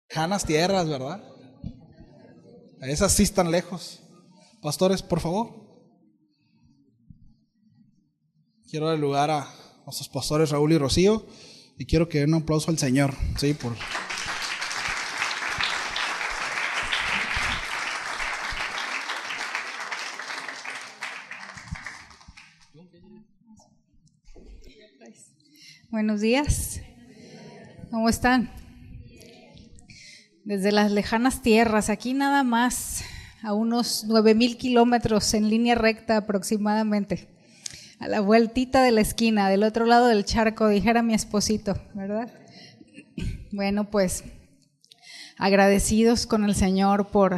Lejanas tierras, ¿verdad? Esas sí están lejos. Pastores, por favor. Quiero dar lugar a nuestros pastores Raúl y Rocío y quiero que den un aplauso al Señor, ¿sí? Buenos días. ¿Cómo están? Desde las lejanas tierras, aquí nada más, a unos 9,000 kilómetros en línea recta aproximadamente, a la vueltita de la esquina, del otro lado del charco, dijera mi esposito, ¿verdad? Bueno, pues agradecidos con el Señor por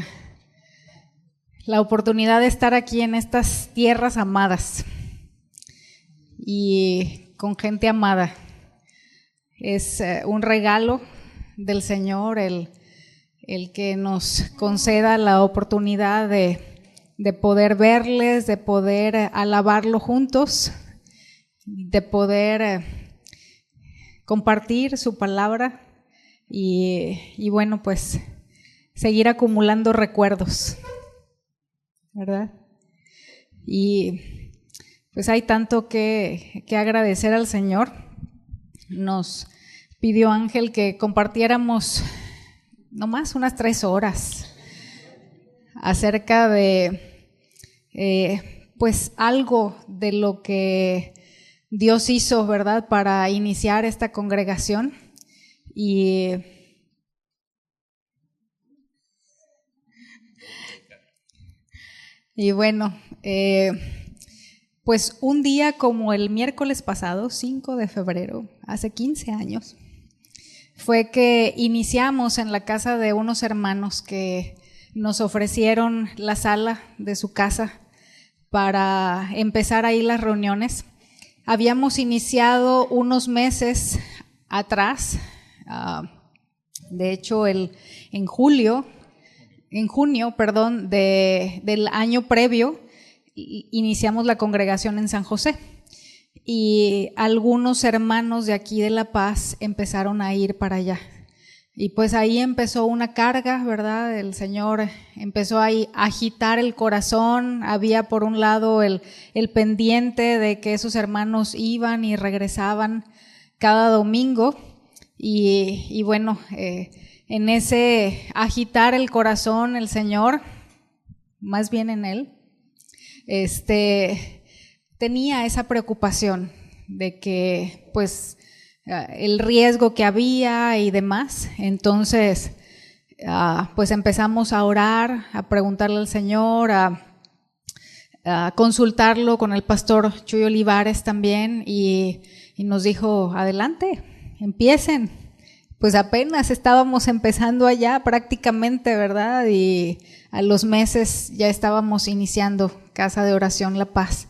la oportunidad de estar aquí en estas tierras amadas y con gente amada. Es un regalo del Señor el que nos conceda la oportunidad de poder verles, de poder alabarlo juntos, de poder compartir su palabra y bueno, pues seguir acumulando recuerdos, ¿verdad? Y pues hay tanto que agradecer al Señor. Nos pidió Ángel que compartiéramos nomás unas 3 horas acerca de pues algo de lo que Dios hizo, ¿verdad?, para iniciar esta congregación. Y bueno, pues un día como el miércoles pasado, 5 de febrero, hace 15 años, fue que iniciamos en la casa de unos hermanos que nos ofrecieron la sala de su casa para empezar ahí las reuniones. Habíamos iniciado unos meses atrás, de hecho en junio, del año previo, iniciamos la congregación en San José. Y algunos hermanos de aquí de La Paz empezaron a ir para allá. Y pues ahí empezó una carga, ¿verdad? El Señor empezó a agitar el corazón. Había por un lado el pendiente de que esos hermanos iban y regresaban cada domingo. Y bueno, en ese agitar el corazón, el Señor, más bien en Él, tenía esa preocupación de que pues el riesgo que había y demás. Entonces pues empezamos a orar, a preguntarle al Señor, a consultarlo con el pastor Chuy Olivares también y nos dijo, adelante, empiecen. Pues apenas estábamos empezando allá prácticamente, ¿verdad? Y a los meses ya estábamos iniciando Casa de Oración La Paz.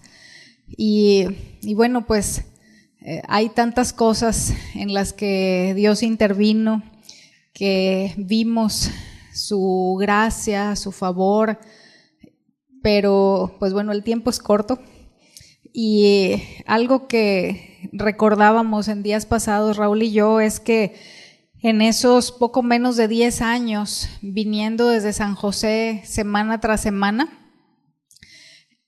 Y bueno, pues hay tantas cosas en las que Dios intervino, que vimos su gracia, su favor, pero pues bueno, el tiempo es corto. Y algo que recordábamos en días pasados, Raúl y yo, es que en esos poco menos de 10 años, viniendo desde San José semana tras semana,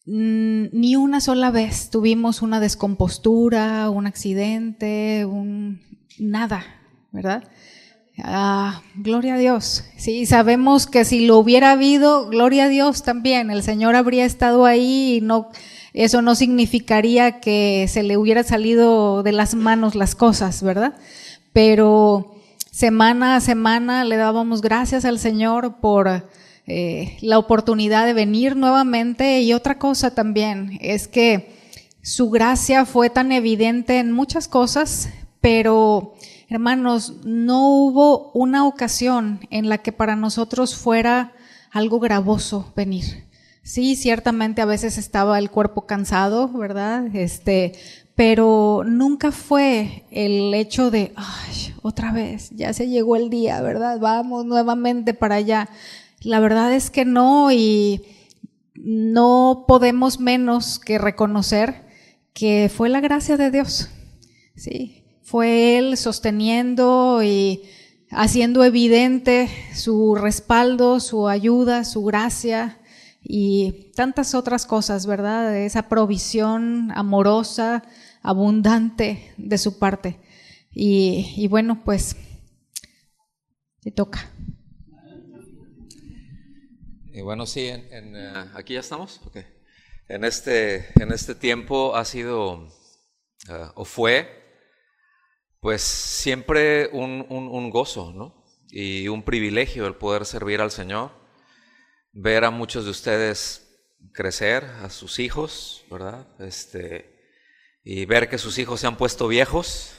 ni una sola vez tuvimos una descompostura, un accidente, nada, ¿verdad? Gloria a Dios. Sí, sabemos que si lo hubiera habido, gloria a Dios también, el Señor habría estado ahí y eso no significaría que se le hubiera salido de las manos las cosas, ¿verdad? Pero semana a semana le dábamos gracias al Señor por la oportunidad de venir nuevamente. Y otra cosa también es que su gracia fue tan evidente en muchas cosas, pero hermanos, no hubo una ocasión en la que para nosotros fuera algo gravoso venir. Sí, ciertamente a veces estaba el cuerpo cansado, ¿verdad? Pero nunca fue el hecho de, ay, otra vez, ya se llegó el día, ¿verdad? Vamos nuevamente para allá. La verdad es que no, y no podemos menos que reconocer que fue la gracia de Dios, ¿sí? Fue Él sosteniendo y haciendo evidente su respaldo, su ayuda, su gracia y tantas otras cosas, ¿verdad? Esa provisión amorosa, abundante de su parte. Y bueno, pues te toca. Y bueno, sí, aquí ya estamos. Okay. En este tiempo ha sido o fue, pues siempre un gozo, ¿no? Y un privilegio el poder servir al Señor, ver a muchos de ustedes crecer, a sus hijos, ¿verdad? Y ver que sus hijos se han puesto viejos,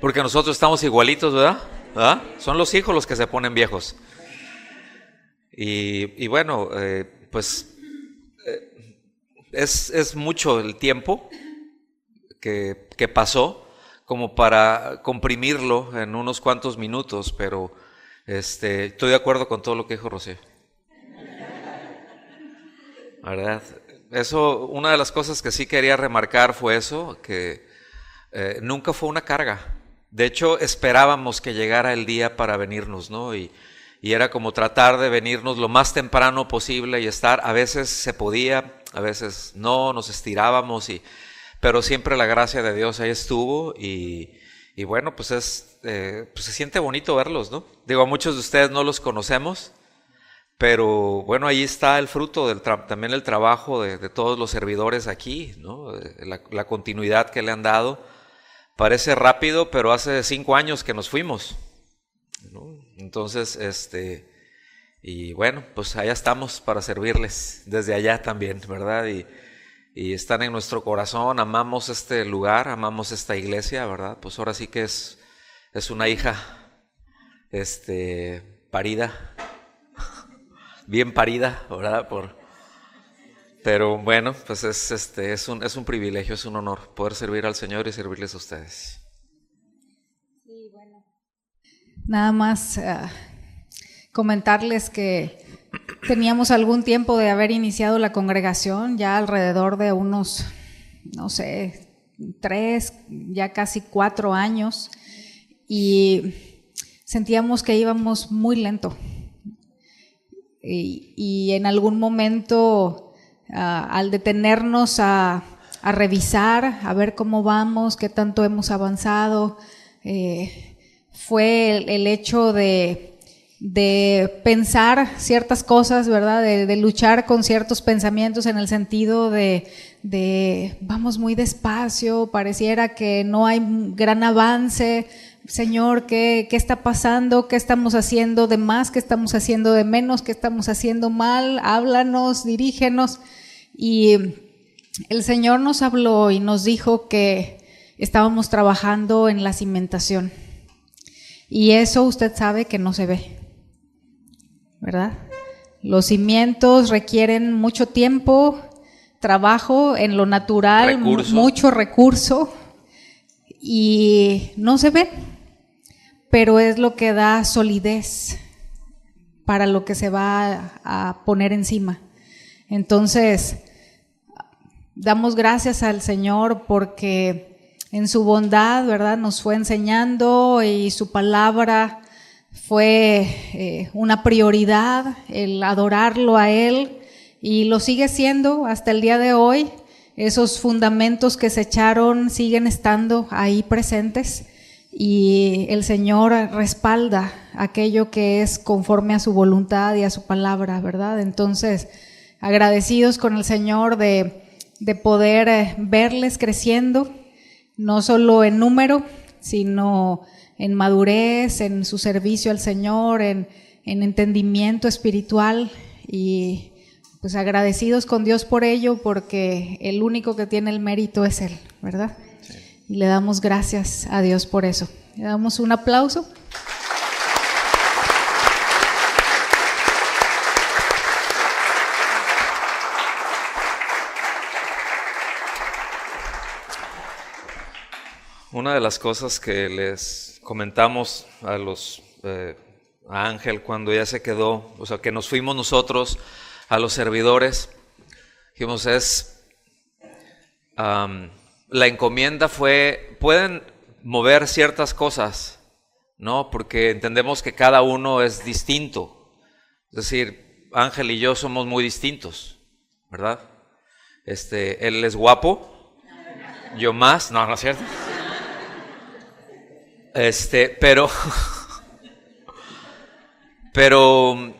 porque nosotros estamos igualitos, ¿verdad? Son los hijos los que se ponen viejos. Y bueno, pues es mucho el tiempo que pasó como para comprimirlo en unos cuantos minutos, pero estoy de acuerdo con todo lo que dijo Rocío. ¿Verdad? Eso, una de las cosas que sí quería remarcar fue eso, que nunca fue una carga. De hecho, esperábamos que llegara el día para venirnos, ¿no? Y era como tratar de venirnos lo más temprano posible y estar. A veces se podía, a veces no, nos estirábamos, pero siempre la gracia de Dios ahí estuvo. Y bueno, pues pues se siente bonito verlos, ¿no? Digo, a muchos de ustedes no los conocemos, pero bueno, ahí está el fruto también el trabajo de todos los servidores aquí, ¿no? La continuidad que le han dado. Parece rápido, pero hace 5 años que nos fuimos, ¿no? Entonces, y bueno, pues allá estamos para servirles desde allá también, ¿verdad? Y están en nuestro corazón, amamos este lugar, amamos esta iglesia, ¿verdad? Pues ahora sí que es una hija, parida, bien parida, ¿verdad? Pero bueno, pues es un privilegio, es un honor poder servir al Señor y servirles a ustedes. Sí, bueno. Nada más comentarles que teníamos algún tiempo de haber iniciado la congregación, ya alrededor de unos, no sé, 3, ya casi 4 años, y sentíamos que íbamos muy lento. Y en algún momento, al detenernos a revisar, a ver cómo vamos, qué tanto hemos avanzado, fue el hecho de pensar ciertas cosas, ¿verdad? De luchar con ciertos pensamientos en el sentido de vamos muy despacio, pareciera que no hay gran avance. Señor, ¿qué está pasando? ¿Qué estamos haciendo de más? ¿Qué estamos haciendo de menos? ¿Qué estamos haciendo mal? Háblanos, dirígenos. Y el Señor nos habló y nos dijo que estábamos trabajando en la cimentación. Y eso usted sabe que no se ve, ¿verdad? Los cimientos requieren mucho tiempo, trabajo en lo natural, mucho recurso, y no se ven, pero es lo que da solidez para lo que se va a poner encima. Entonces, damos gracias al Señor porque en su bondad, ¿verdad?, nos fue enseñando, y su palabra fue una prioridad, el adorarlo a Él, y lo sigue siendo hasta el día de hoy. Esos fundamentos que se echaron siguen estando ahí presentes, y el Señor respalda aquello que es conforme a su voluntad y a su palabra, ¿verdad? Entonces, agradecidos con el Señor de poder verles creciendo, no solo en número, sino en madurez, en su servicio al Señor, en entendimiento espiritual, y pues agradecidos con Dios por ello, porque el único que tiene el mérito es Él, ¿verdad? Sí. Y le damos gracias a Dios por eso. Le damos un aplauso. Una de las cosas que les comentamos a a Ángel cuando ya se quedó, o sea, que nos fuimos nosotros a los servidores, dijimos la encomienda fue, pueden mover ciertas cosas, ¿no? Porque entendemos que cada uno es distinto. Es decir, Ángel y yo somos muy distintos, ¿verdad? Él es guapo, yo más, no es cierto. Pero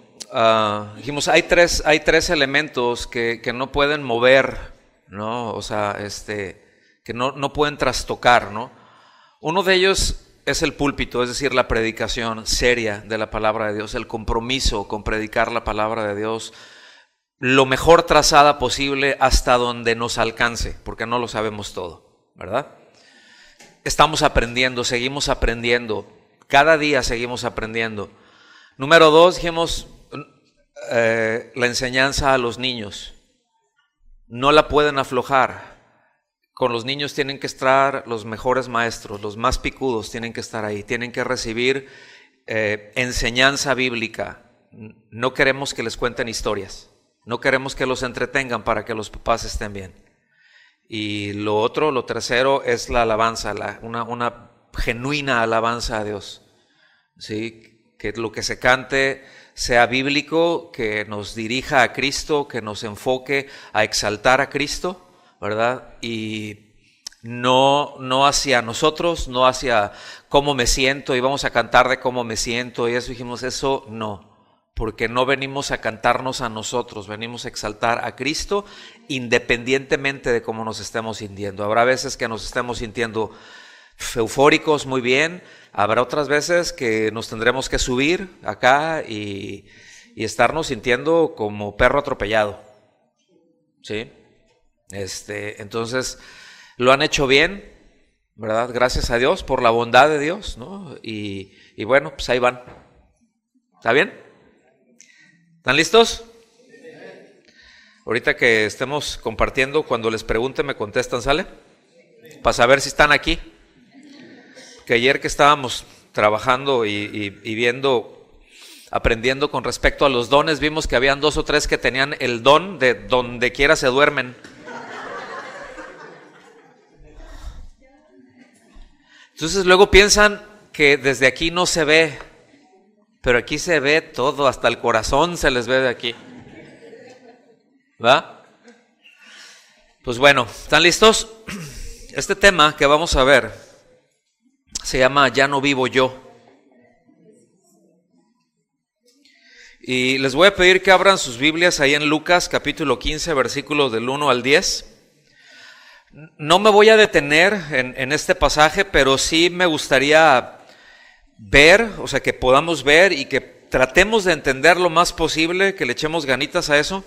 dijimos, hay tres elementos que no pueden mover, ¿no? O sea, que no pueden trastocar, ¿no? Uno de ellos es el púlpito, es decir, la predicación seria de la palabra de Dios, el compromiso con predicar la palabra de Dios lo mejor trazada posible hasta donde nos alcance, porque no lo sabemos todo, ¿verdad? Estamos aprendiendo, seguimos aprendiendo, cada día seguimos aprendiendo. Número 2, dijimos, la enseñanza a los niños. No la pueden aflojar. Con los niños tienen que estar los mejores maestros, los más picudos tienen que estar ahí, tienen que recibir enseñanza bíblica. No queremos que les cuenten historias, no queremos que los entretengan para que los papás estén bien. Y lo tercero es la alabanza, una genuina alabanza a Dios, ¿sí? Que lo que se cante sea bíblico, que nos dirija a Cristo, que nos enfoque a exaltar a Cristo, ¿verdad? Y no hacia nosotros, no hacia cómo me siento y vamos a cantar de cómo me siento y eso. Dijimos, eso no, porque no venimos a cantarnos a nosotros, venimos a exaltar a Cristo independientemente de cómo nos estemos sintiendo. Habrá veces que nos estemos sintiendo eufóricos, muy bien. Habrá otras veces que nos tendremos que subir acá y estarnos sintiendo como perro atropellado, ¿sí? Entonces, lo han hecho bien, ¿verdad? Gracias a Dios por la bondad de Dios, ¿no? Y bueno, pues ahí van. ¿Está bien? ¿Están listos? Ahorita que estemos compartiendo, cuando les pregunte me contestan, ¿sale? Para saber si están aquí. Que ayer que estábamos trabajando y viendo, aprendiendo con respecto a los dones, vimos que habían 2 o 3 que tenían el don de donde quiera se duermen. Entonces luego piensan que desde aquí no se ve, pero aquí se ve todo, hasta el corazón se les ve de aquí. ¿Va? Pues bueno, ¿están listos? Este tema que vamos a ver se llama Ya no vivo yo. Y les voy a pedir que abran sus Biblias ahí en Lucas capítulo 15, versículos del 1 al 10. No me voy a detener en este pasaje, pero sí me gustaría ver, o sea, que podamos ver y que tratemos de entender lo más posible, que le echemos ganitas a eso,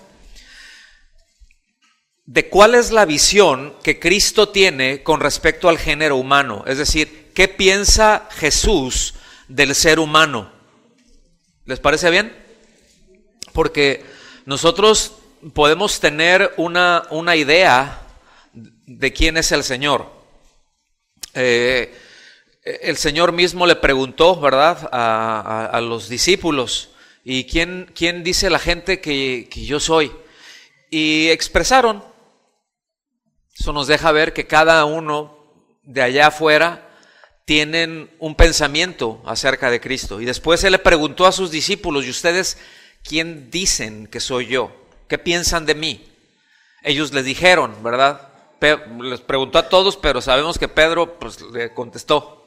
de cuál es la visión que Cristo tiene con respecto al género humano. Es decir, ¿qué piensa Jesús del ser humano? ¿Les parece bien? Porque nosotros podemos tener una idea de quién es el Señor. El Señor mismo le preguntó, ¿verdad?, a los discípulos, ¿y quién dice la gente que yo soy? Y expresaron. Eso nos deja ver que cada uno de allá afuera tienen un pensamiento acerca de Cristo. Y después Él le preguntó a sus discípulos, ¿y ustedes quién dicen que soy yo? ¿Qué piensan de mí? Ellos le dijeron, ¿verdad? Les preguntó a todos, pero sabemos que Pedro pues le contestó.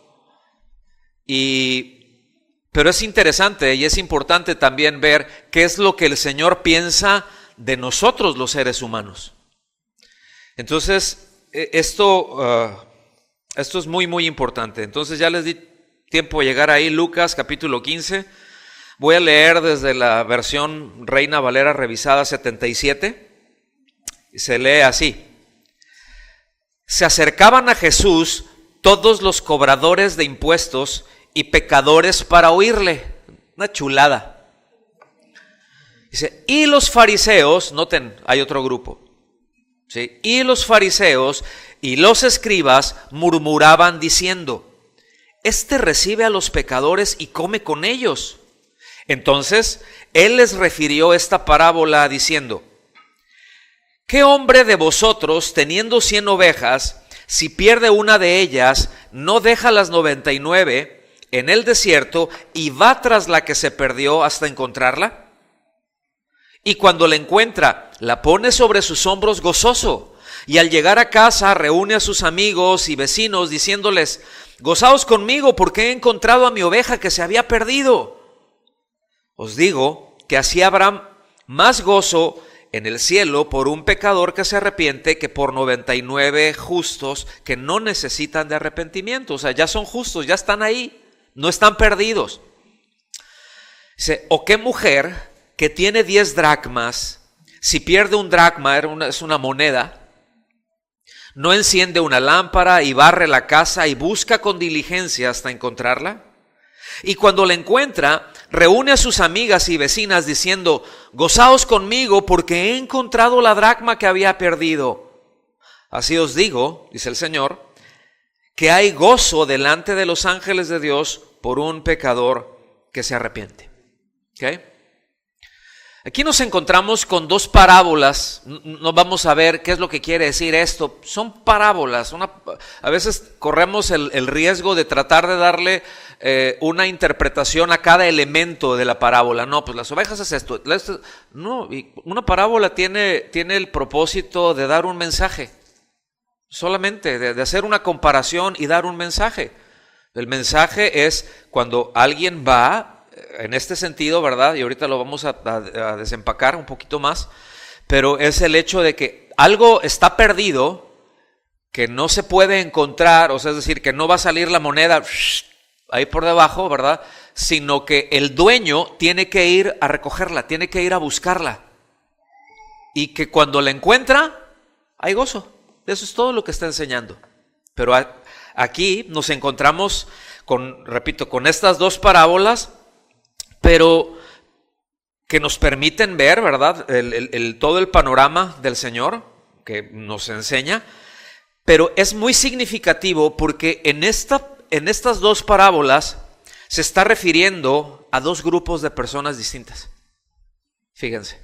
Pero es interesante y es importante también ver qué es lo que el Señor piensa de nosotros los seres humanos. Entonces, esto es muy, muy importante. Entonces ya les di tiempo a llegar ahí, Lucas capítulo 15. Voy a leer desde la versión Reina Valera revisada 77. Se lee así. Se acercaban a Jesús todos los cobradores de impuestos y pecadores para oírle. Una chulada. Dice, y los fariseos, noten, hay otro grupo. ¿Sí? Y los fariseos y los escribas murmuraban diciendo, este recibe a los pecadores y come con ellos. Entonces, él les refirió esta parábola diciendo, ¿qué hombre de vosotros, teniendo 100 ovejas, si pierde una de ellas, no deja las 99 en el desierto y va tras la que se perdió hasta encontrarla. Y cuando la encuentra, la pone sobre sus hombros gozoso. Y al llegar a casa, reúne a sus amigos y vecinos diciéndoles: gozaos conmigo porque he encontrado a mi oveja que se había perdido. Os digo que así habrá más gozo en el cielo por un pecador que se arrepiente que por 99 justos que no necesitan de arrepentimiento. O sea, ya son justos, ya están ahí, no están perdidos. Dice: ¿o qué mujer que tiene 10 dracmas, si pierde un dracma, es una moneda, no enciende una lámpara y barre la casa y busca con diligencia hasta encontrarla? Y cuando la encuentra, reúne a sus amigas y vecinas diciendo: gozaos conmigo porque he encontrado la dracma que había perdido. Así os digo, dice el Señor, que hay gozo delante de los ángeles de Dios por un pecador que se arrepiente. ¿Okay? Aquí nos encontramos con dos parábolas. No vamos a ver qué es lo que quiere decir esto. Son parábolas. A veces corremos el riesgo de tratar de darle una interpretación a cada elemento de la parábola. No, pues las ovejas es esto. No, y una parábola tiene el propósito de dar un mensaje. Solamente de hacer una comparación y dar un mensaje. El mensaje es cuando alguien va en este sentido, ¿verdad? Y ahorita lo vamos a desempacar un poquito más, pero es el hecho de que algo está perdido, que no se puede encontrar, o sea, es decir, que no va a salir la moneda ahí por debajo, ¿verdad? Sino que el dueño tiene que ir a recogerla, tiene que ir a buscarla. Y que cuando la encuentra, hay gozo. Eso es todo lo que está enseñando. Pero aquí nos encontramos con estas dos parábolas, pero que nos permiten ver, ¿verdad? Todo el panorama del Señor que nos enseña, pero es muy significativo porque en estas dos parábolas se está refiriendo a dos grupos de personas distintas. Fíjense,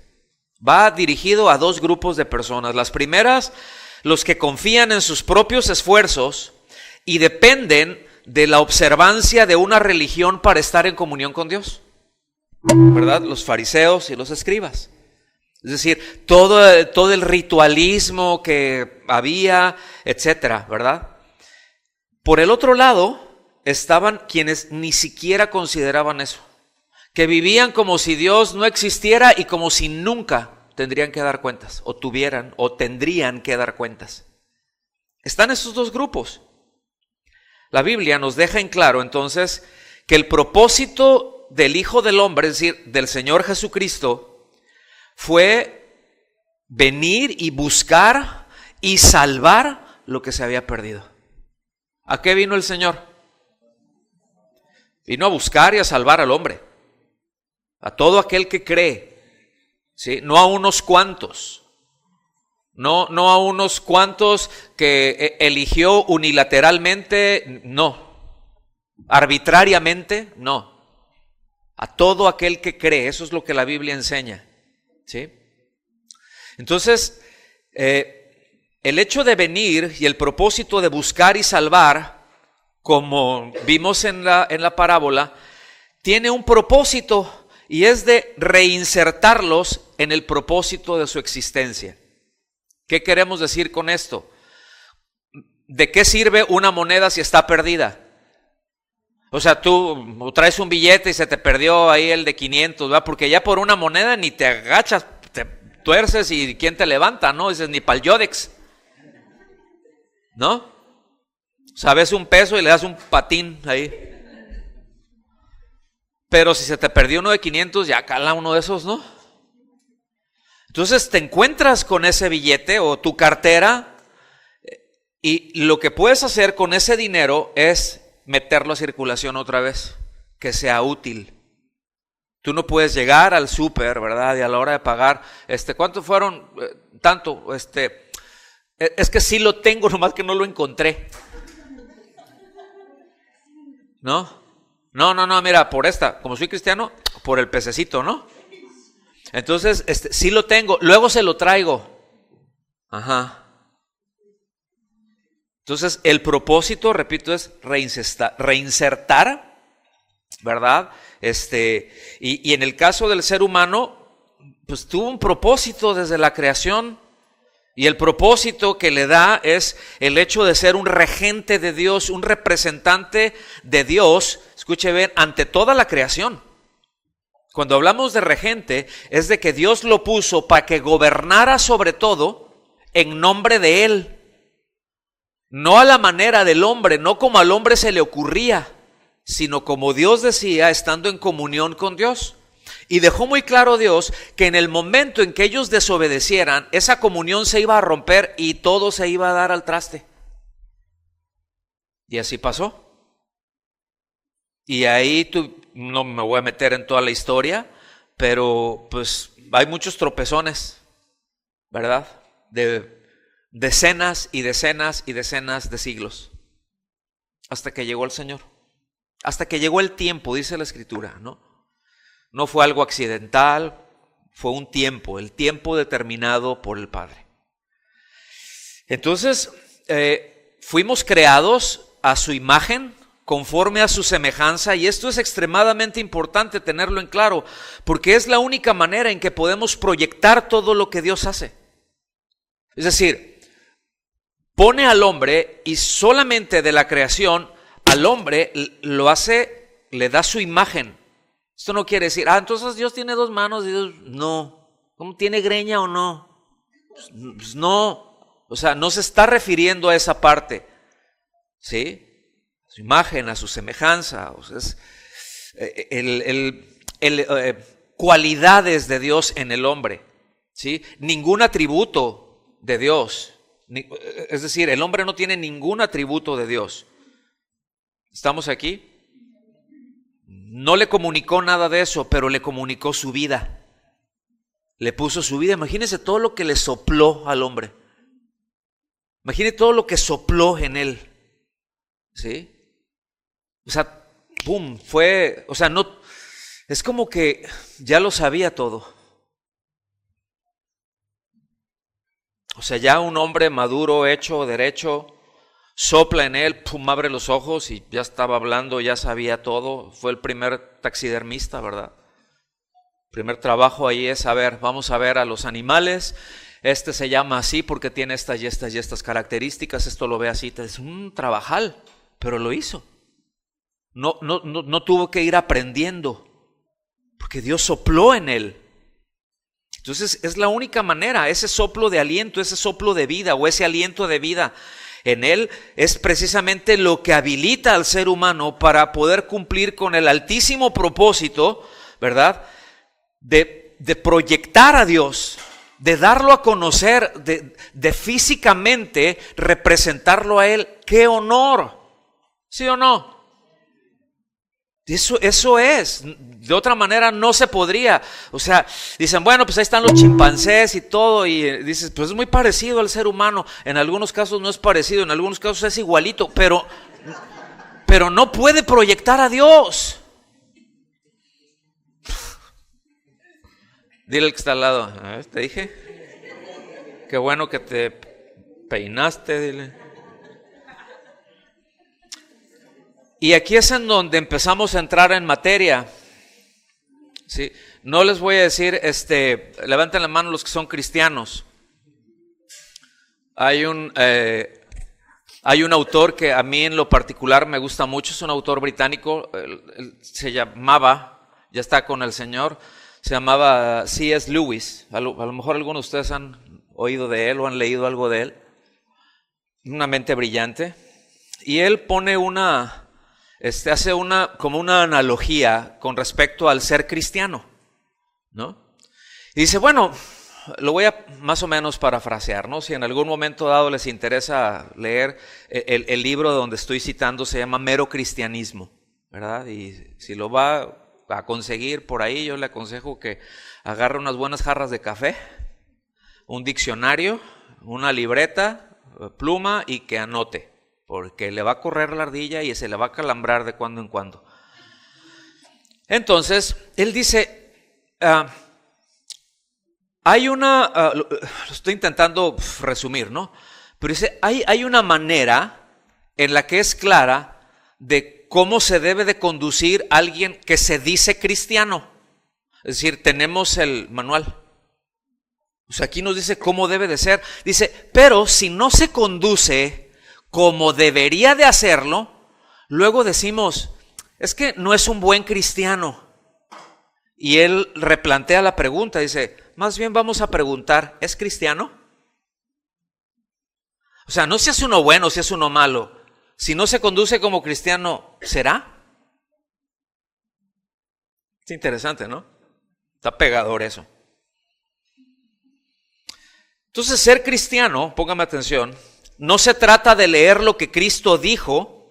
va dirigido a dos grupos de personas. Las primeras, los que confían en sus propios esfuerzos y dependen de la observancia de una religión para estar en comunión con Dios, ¿verdad? Los fariseos y los escribas. Es decir, todo el ritualismo que había, etcétera, ¿verdad? Por el otro lado, estaban quienes ni siquiera consideraban eso, que vivían como si Dios no existiera y como si nunca tendrían que dar cuentas, o tendrían que dar cuentas. Están esos dos grupos. La Biblia nos deja en claro entonces que el propósito del Hijo del Hombre, es decir, del Señor Jesucristo, fue venir y buscar y salvar lo que se había perdido. ¿A qué vino el Señor? Vino a buscar y a salvar al hombre, a todo aquel que cree, ¿sí? No a unos cuantos, no a unos cuantos que eligió unilateralmente, no, arbitrariamente, no. A todo aquel que cree, eso es lo que la Biblia enseña, ¿sí? Entonces, el hecho de venir y el propósito de buscar y salvar, como vimos en la parábola, tiene un propósito y es de reinsertarlos en el propósito de su existencia. ¿Qué queremos decir con esto? ¿De qué sirve una moneda si está perdida? O sea, tú traes un billete y se te perdió ahí el de 500, ¿verdad? Porque ya por una moneda ni te agachas, te tuerces y ¿quién te levanta? ¿No? Dices, ni pa'l Yodex, ¿no? O sea, ves un peso y le das un patín ahí. Pero si se te perdió uno de 500, ya cala uno de esos, ¿no? Entonces te encuentras con ese billete o tu cartera y lo que puedes hacer con ese dinero es meterlo a circulación otra vez, que sea útil. Tú no puedes llegar al súper, ¿verdad? Y a la hora de pagar, ¿cuánto fueron? Tanto, es que sí lo tengo, nomás que no lo encontré. ¿No? No, mira, como soy cristiano, por el pececito, ¿no? Entonces, sí lo tengo, luego se lo traigo. Ajá. Entonces, el propósito, repito, es reinsertar ¿verdad? Y en el caso del ser humano, pues tuvo un propósito desde la creación. Y el propósito que le da es el hecho de ser un regente de Dios, un representante de Dios, escuche bien, ante toda la creación. Cuando hablamos de regente, es de que Dios lo puso para que gobernara sobre todo en nombre de Él. No a la manera del hombre, no como al hombre se le ocurría, sino como Dios decía, estando en comunión con Dios. Y dejó muy claro Dios que en el momento en que ellos desobedecieran, esa comunión se iba a romper y todo se iba a dar al traste. Y así pasó. Y ahí no me voy a meter en toda la historia, pero pues hay muchos tropezones, ¿verdad? De decenas y decenas y decenas de siglos. Hasta que llegó el Señor. Hasta que llegó el tiempo, dice la Escritura, ¿no? No fue algo accidental, fue un tiempo, el tiempo determinado por el Padre. Entonces, fuimos creados a su imagen, conforme a su semejanza, y esto es extremadamente importante tenerlo en claro, porque es la única manera en que podemos proyectar todo lo que Dios hace. Es decir, pone al hombre y solamente de la creación, al hombre lo hace, le da su imagen. Esto no quiere decir, entonces Dios tiene dos manos y Dios no. ¿Cómo tiene greña o no? Pues no. O sea, no se está refiriendo a esa parte. ¿Sí? A su imagen, a su semejanza. O sea, es cualidades de Dios en el hombre. ¿Sí? Ningún atributo de Dios. Es decir, el hombre no tiene ningún atributo de Dios. ¿Estamos aquí? No le comunicó nada de eso, pero le comunicó su vida. Le puso su vida. Imagínense todo lo que le sopló al hombre. Imagínense todo lo que sopló en él. ¿Sí? O sea, ¡pum! No, es como que ya lo sabía todo. O sea, ya un hombre maduro, hecho, derecho, sopla en él, pum, abre los ojos y ya estaba hablando, ya sabía todo. Fue el primer taxidermista, ¿verdad? El primer trabajo ahí es, vamos a ver a los animales. Este se llama así porque tiene estas y estas y estas características. Esto lo ve así. Es un trabajal, pero lo hizo. No tuvo que ir aprendiendo, porque Dios sopló en él. Entonces es la única manera, ese soplo de aliento, ese soplo de vida o ese aliento de vida en él es precisamente lo que habilita al ser humano para poder cumplir con el altísimo propósito, ¿verdad? De proyectar a Dios, de darlo a conocer, de físicamente representarlo a Él. ¡Qué honor! ¿Sí o no? Eso es, de otra manera no se podría. O sea, dicen, bueno, pues ahí están los chimpancés y todo, y dices, pues es muy parecido al ser humano. En algunos casos no es parecido, en algunos casos es igualito, pero no puede proyectar a Dios. Dile al que está al lado, ¿te dije? Qué bueno que te peinaste, dile. Y aquí es en donde empezamos a entrar en materia. ¿Sí? No les voy a decir, levanten la mano los que son cristianos. Hay un autor que a mí en lo particular me gusta mucho, es un autor británico, se llamaba, ya está con el Señor, se llamaba C.S. Lewis. A lo mejor algunos de ustedes han oído de él o han leído algo de él. Una mente brillante. Y él pone hace como una analogía con respecto al ser cristiano, ¿no? Y dice, bueno, lo voy a más o menos parafrasear, ¿no? Si en algún momento dado les interesa leer el libro donde estoy citando, se llama Mero Cristianismo, ¿verdad? Y si lo va a conseguir por ahí, yo le aconsejo que agarre unas buenas jarras de café, un diccionario, una libreta, pluma y que anote, porque le va a correr la ardilla y se le va a calambrar de cuando en cuando. Entonces, él dice, lo estoy intentando resumir, ¿no? Pero dice, hay una manera en la que es clara de cómo se debe de conducir alguien que se dice cristiano. Es decir, tenemos el manual. O sea, aquí nos dice cómo debe de ser. Dice, pero si no se conduce como debería de hacerlo, luego decimos, es que no es un buen cristiano. Y él replantea la pregunta, dice, más bien vamos a preguntar, ¿es cristiano? O sea, no si es uno bueno, si es uno malo. Si no se conduce como cristiano, ¿será? Es interesante, ¿no? Está pegador eso. Entonces, ser cristiano, póngame atención, no se trata de leer lo que Cristo dijo,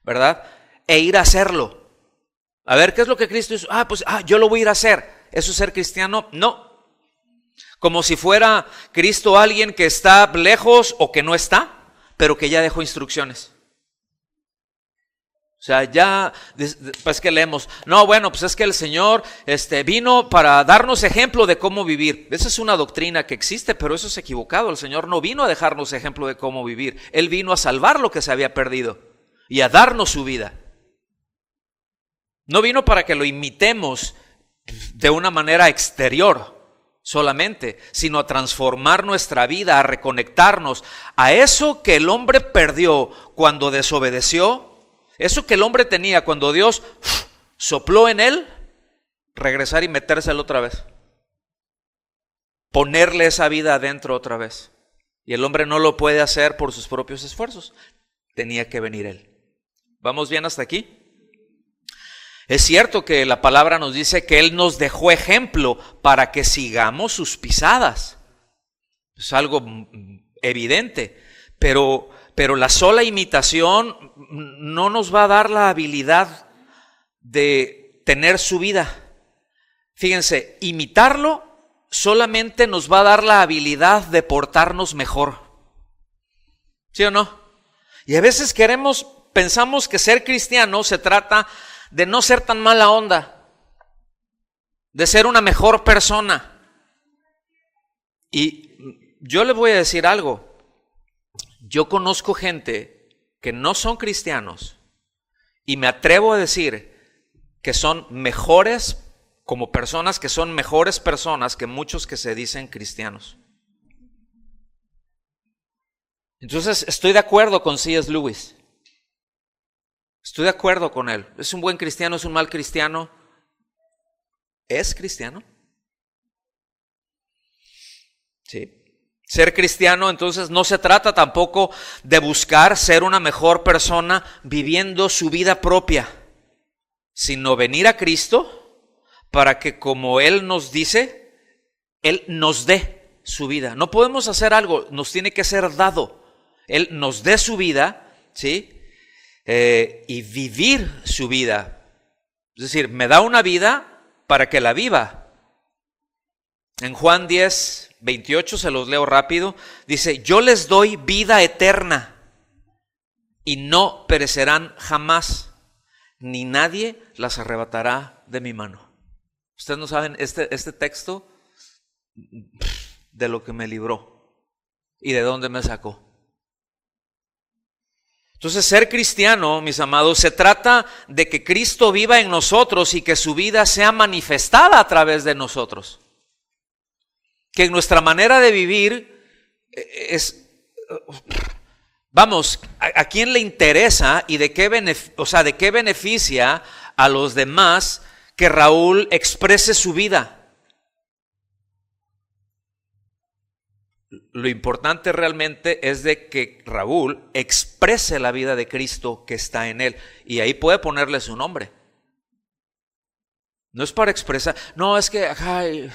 ¿verdad? E ir a hacerlo. A ver, ¿qué es lo que Cristo hizo? Yo lo voy a ir a hacer. ¿Eso es ser cristiano? No. Como si fuera Cristo alguien que está lejos o que no está, pero que ya dejó instrucciones. O sea, ya, pues que leemos, no, bueno, pues es que el Señor vino para darnos ejemplo de cómo vivir. Esa es una doctrina que existe, pero eso es equivocado. El Señor no vino a dejarnos ejemplo de cómo vivir. Él vino a salvar lo que se había perdido y a darnos su vida. No vino para que lo imitemos de una manera exterior solamente, sino a transformar nuestra vida, a reconectarnos a eso que el hombre perdió cuando desobedeció. Eso que el hombre tenía cuando Dios sopló en él, regresar y metérselo otra vez. Ponerle esa vida adentro otra vez. Y el hombre no lo puede hacer por sus propios esfuerzos. Tenía que venir él. ¿Vamos bien hasta aquí? Es cierto que la palabra nos dice que él nos dejó ejemplo para que sigamos sus pisadas. Es algo evidente, pero la sola imitación no nos va a dar la habilidad de tener su vida. Fíjense, imitarlo solamente nos va a dar la habilidad de portarnos mejor. ¿Sí o no? Y a veces pensamos que ser cristiano se trata de no ser tan mala onda, de ser una mejor persona. Y yo les voy a decir algo. Yo conozco gente que no son cristianos y me atrevo a decir que son mejores como personas, que son mejores personas que muchos que se dicen cristianos. Entonces estoy de acuerdo con C.S. Lewis. Estoy de acuerdo con él. ¿Es un buen cristiano? ¿Es un mal cristiano? ¿Es cristiano? Sí. Ser cristiano entonces no se trata tampoco de buscar ser una mejor persona viviendo su vida propia, sino venir a Cristo para que, como Él nos dice, Él nos dé su vida. No podemos hacer algo, nos tiene que ser dado. Él nos dé su vida, ¿sí? Y vivir su vida. Es decir, me da una vida para que la viva. En Juan 10:28, se los leo rápido, dice, yo les doy vida eterna y no perecerán jamás, ni nadie las arrebatará de mi mano. Ustedes no saben este texto de lo que me libró y de dónde me sacó. Entonces, ser cristiano, mis amados, se trata de que Cristo viva en nosotros y que su vida sea manifestada a través de nosotros. Que nuestra manera de vivir es, vamos, ¿a quién le interesa y de qué beneficia a los demás que Raúl exprese su vida? Lo importante realmente es de que Raúl exprese la vida de Cristo que está en él, y ahí puede ponerle su nombre. No es para expresar, no, es que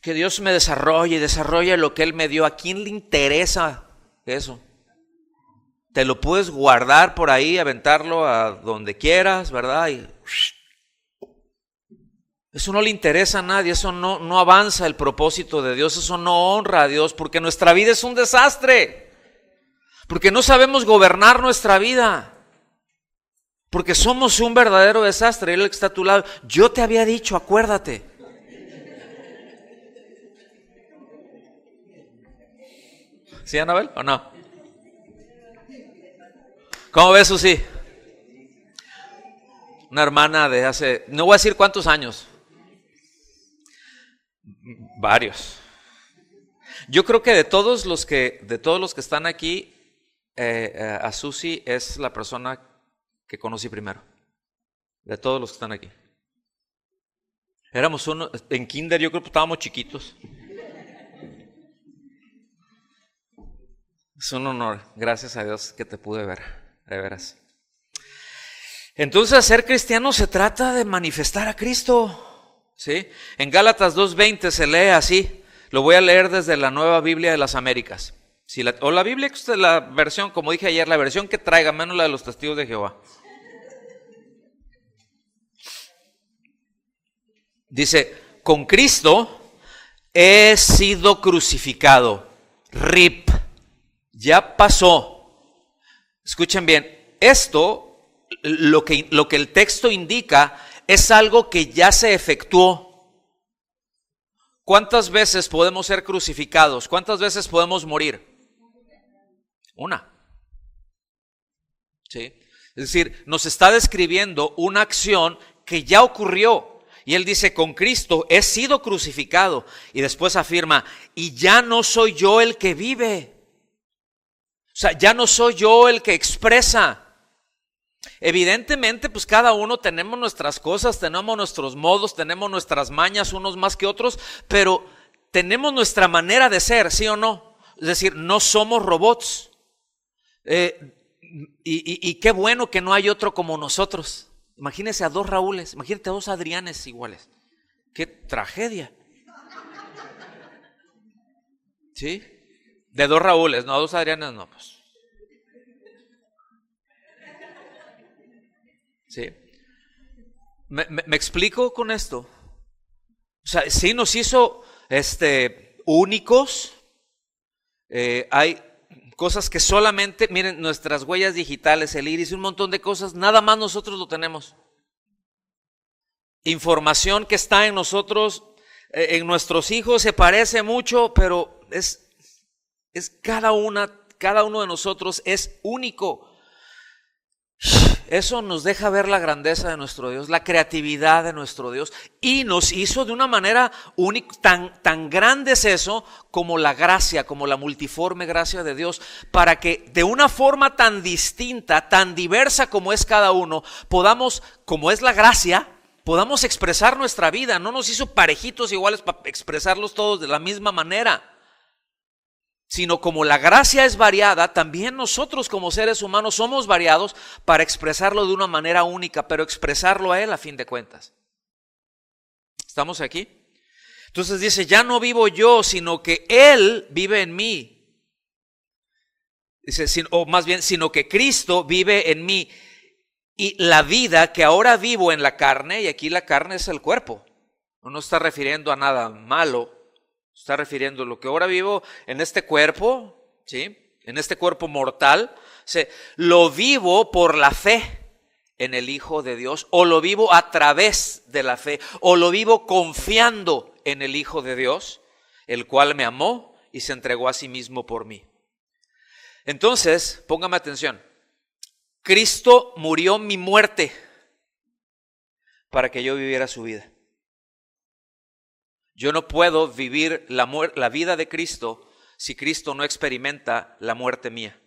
que Dios me desarrolle lo que Él me dio. ¿A quién le interesa eso? Te lo puedes guardar por ahí, aventarlo a donde quieras, ¿verdad? Y eso no le interesa a nadie, eso no avanza el propósito de Dios, eso no honra a Dios, porque nuestra vida es un desastre, porque no sabemos gobernar nuestra vida, porque somos un verdadero desastre. Él que está a tu lado, yo te había dicho, acuérdate. ¿Sí, Anabel, o no? ¿Cómo ves, Susi? Una hermana de hace, no voy a decir cuántos años. Varios. Yo creo que de todos los que están aquí, a Susi es la persona que conocí primero. De todos los que están aquí. Éramos uno, en kinder yo creo que estábamos chiquitos. Es un honor, gracias a Dios que te pude ver, de veras. Entonces, ser cristiano se trata de manifestar a Cristo, ¿sí? En Gálatas 2:20 se lee así. Lo voy a leer desde la Nueva Biblia de las Américas. O la Biblia, la versión, como dije ayer, la versión que traiga, menos la de los testigos de Jehová. Dice, con Cristo he sido crucificado. RIP. Ya pasó. Escuchen bien, esto, lo que el texto indica, es algo que ya se efectuó. ¿Cuántas veces podemos ser crucificados? ¿Cuántas veces podemos morir? Una. ¿Sí? Es decir, nos está describiendo una acción que ya ocurrió. Y él dice, con Cristo he sido crucificado. Y después afirma, y ya no soy yo el que vive. O sea, ya no soy yo el que expresa. Evidentemente, pues cada uno tenemos nuestras cosas, tenemos nuestros modos, tenemos nuestras mañas, unos más que otros, pero tenemos nuestra manera de ser, ¿sí o no? Es decir, no somos robots. Y qué bueno que no hay otro como nosotros. Imagínense a dos Raúles, imagínate a dos Adrianes iguales. ¡Qué tragedia! ¿Sí? De dos Raúles, no, dos Adrianes no, pues. ¿Sí? ¿Me explico con esto? O sea, sí nos hizo únicos. Hay cosas que solamente, miren, nuestras huellas digitales, el iris, un montón de cosas, nada más nosotros lo tenemos. Información que está en nosotros, en nuestros hijos, se parece mucho, pero es cada uno de nosotros es único. Eso nos deja ver la grandeza de nuestro Dios, la creatividad de nuestro Dios, y nos hizo de una manera única, tan grande es eso, como la gracia, como la multiforme gracia de Dios, para que de una forma tan distinta, tan diversa como es cada uno, podamos, como es la gracia, podamos expresar nuestra vida. No nos hizo parejitos iguales para expresarlos todos de la misma manera, sino como la gracia es variada, también nosotros como seres humanos somos variados para expresarlo de una manera única, pero expresarlo a Él a fin de cuentas. ¿Estamos aquí? Entonces dice, ya no vivo yo, sino que Él vive en mí. Dice, sino que Cristo vive en mí. Y la vida que ahora vivo en la carne, y aquí la carne es el cuerpo, no está refiriendo a nada malo. Está refiriendo a lo que ahora vivo en este cuerpo, ¿sí? En este cuerpo mortal, lo vivo por la fe en el Hijo de Dios, o lo vivo a través de la fe, o lo vivo confiando en el Hijo de Dios, el cual me amó y se entregó a sí mismo por mí. Entonces, póngame atención, Cristo murió mi muerte para que yo viviera su vida. Yo no puedo vivir la vida de Cristo si Cristo no experimenta la muerte mía.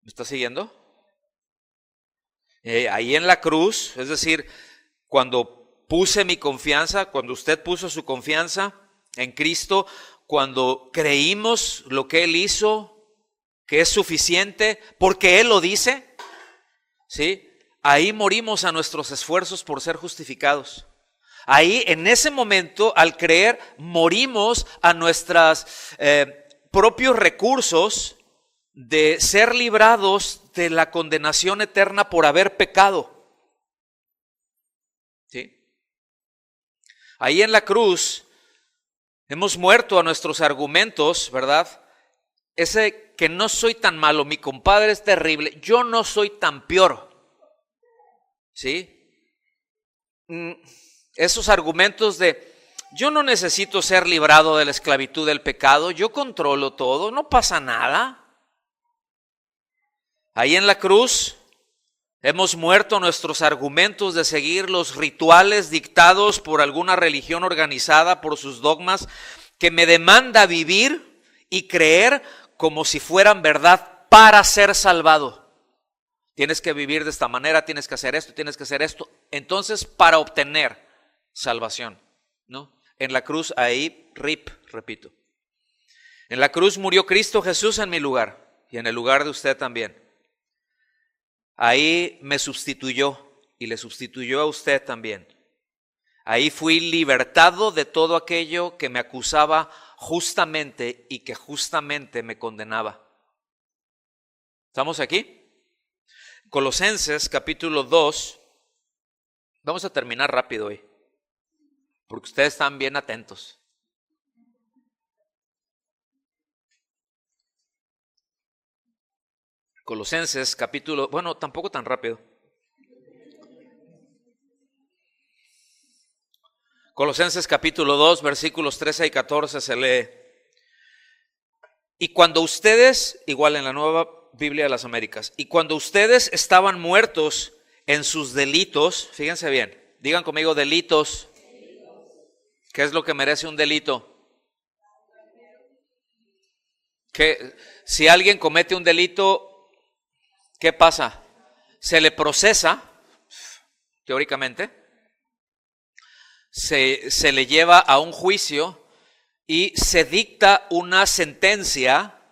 ¿Me está siguiendo? Ahí en la cruz, es decir, cuando puse mi confianza, cuando usted puso su confianza en Cristo, cuando creímos lo que Él hizo, que es suficiente, porque Él lo dice, ¿sí? Ahí morimos a nuestros esfuerzos por ser justificados. Ahí, en ese momento, al creer, morimos a nuestros propios recursos de ser librados de la condenación eterna por haber pecado. ¿Sí? Ahí en la cruz hemos muerto a nuestros argumentos, ¿verdad? Ese que no soy tan malo, mi compadre es terrible, yo no soy tan peor. ¿Sí? Esos argumentos de yo no necesito ser librado de la esclavitud del pecado, yo controlo todo, no pasa nada. Ahí en la cruz Hemos muerto nuestros argumentos de seguir los rituales dictados por alguna religión organizada por sus dogmas que me demanda vivir y creer como si fueran verdad para ser salvado. Tienes que vivir de esta manera, tienes que hacer esto, tienes que hacer esto. Entonces, para obtener salvación, ¿no? En la cruz, ahí, repito. En la cruz murió Cristo Jesús en mi lugar y en el lugar de usted también. Ahí me sustituyó y le sustituyó a usted también. Ahí fui libertado de todo aquello que me acusaba justamente y que justamente me condenaba. ¿Estamos aquí? Colosenses capítulo 2. Vamos a terminar rápido hoy, porque ustedes están bien atentos. Colosenses capítulo, bueno, tampoco tan rápido. Colosenses capítulo 2, versículos 13 y 14 se lee. Y cuando ustedes, igual en la Nueva Biblia de las Américas, y cuando ustedes estaban muertos en sus delitos, fíjense bien, digan conmigo delitos. ¿Qué es lo que merece un delito? Que si alguien comete un delito, ¿qué pasa? Se le procesa, teóricamente, se le lleva a un juicio y se dicta una sentencia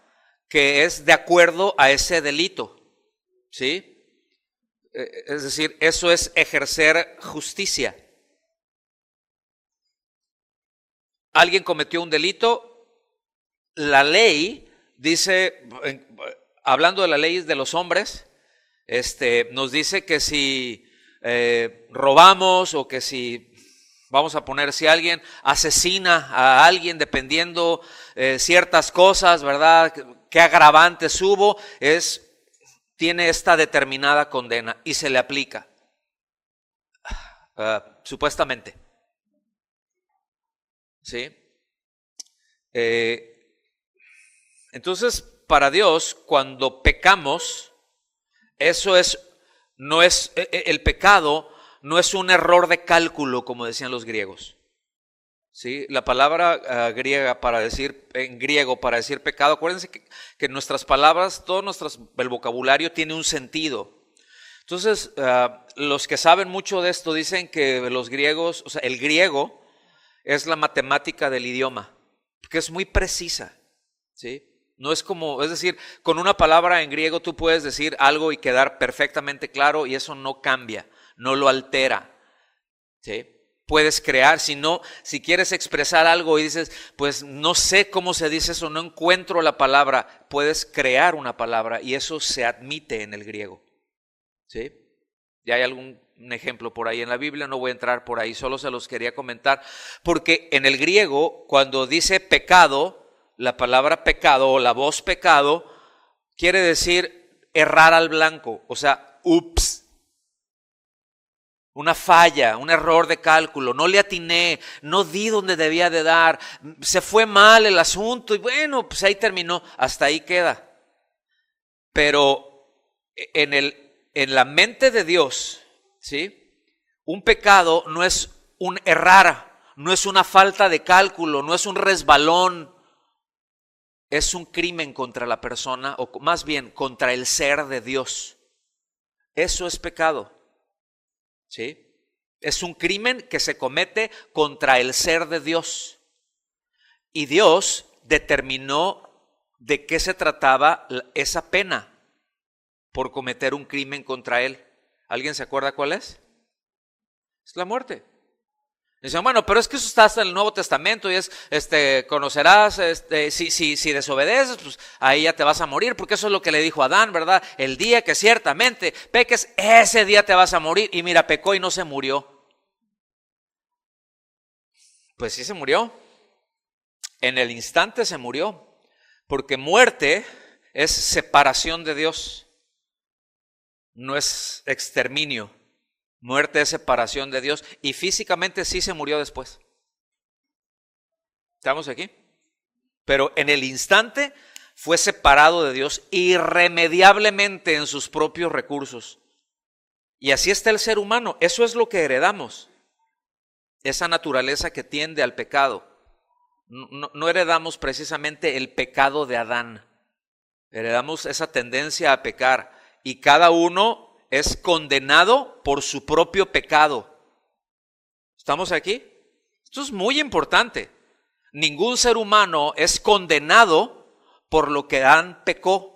que es de acuerdo a ese delito, ¿sí? Es decir, eso es ejercer justicia. Alguien cometió un delito, la ley dice, hablando de las leyes de los hombres, nos dice que si robamos o que si, vamos a poner, si alguien asesina a alguien dependiendo ciertas cosas, ¿verdad? ¿Qué agravantes hubo? Tiene esta determinada condena y se le aplica, supuestamente. ¿Sí? Entonces, para Dios, cuando pecamos, el pecado no es un error de cálculo, como decían los griegos. ¿Sí? La palabra griega en griego para decir pecado, acuérdense que nuestras palabras, el vocabulario tiene un sentido. Entonces, los que saben mucho de esto dicen que los griegos, o sea, el griego es la matemática del idioma, que es muy precisa, ¿sí? No es como, es decir, con una palabra en griego tú puedes decir algo y quedar perfectamente claro y eso no cambia, no lo altera, ¿sí? Puedes crear, si quieres expresar algo y dices, pues no sé cómo se dice eso, no encuentro la palabra, puedes crear una palabra y eso se admite en el griego, ¿sí? Ya hay algún ejemplo por ahí en la Biblia, no voy a entrar por ahí, solo se los quería comentar, porque en el griego, cuando dice pecado, la palabra pecado o la voz pecado, quiere decir errar al blanco, o sea, ups. Una falla, un error de cálculo, no le atiné, no di donde debía de dar, se fue mal el asunto y bueno, pues ahí terminó, hasta ahí queda. Pero en la mente de Dios, ¿sí? Un pecado no es un errar, no es una falta de cálculo, no es un resbalón, es un crimen contra la persona, o más bien contra el ser de Dios. Eso es pecado. ¿Sí? Es un crimen que se comete contra el ser de Dios. Y Dios determinó de qué se trataba esa pena por cometer un crimen contra Él. ¿Alguien se acuerda cuál es? Es la muerte. Dicen, bueno, pero es que eso está hasta en el Nuevo Testamento y conocerás, si desobedeces, pues ahí ya te vas a morir, porque eso es lo que le dijo a Adán, ¿verdad? El día que ciertamente peques, ese día te vas a morir. Y mira, pecó y no se murió. Pues sí se murió. En el instante se murió, porque muerte es separación de Dios, no es exterminio. Muerte es separación de Dios y físicamente sí se murió después. ¿Estamos aquí? Pero en el instante fue separado de Dios irremediablemente en sus propios recursos. Y así está el ser humano. Eso es lo que heredamos. Esa naturaleza que tiende al pecado. No heredamos precisamente el pecado de Adán. Heredamos esa tendencia a pecar. Y cada uno es condenado por su propio pecado. ¿Estamos aquí? Esto es muy importante. Ningún ser humano es condenado por lo que Adán pecó.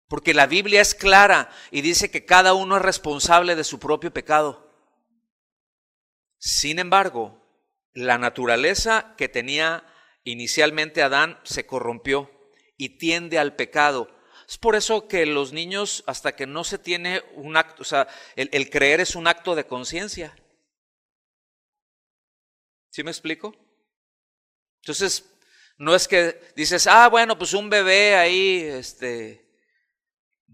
Porque la Biblia es clara y dice que cada uno es responsable de su propio pecado. Sin embargo, la naturaleza que tenía inicialmente Adán se corrompió y tiende al pecado. Es por eso que los niños, hasta que no se tiene un acto, o sea, el creer es un acto de conciencia. ¿Sí me explico? Entonces, no es que dices, bueno, pues un bebé ahí,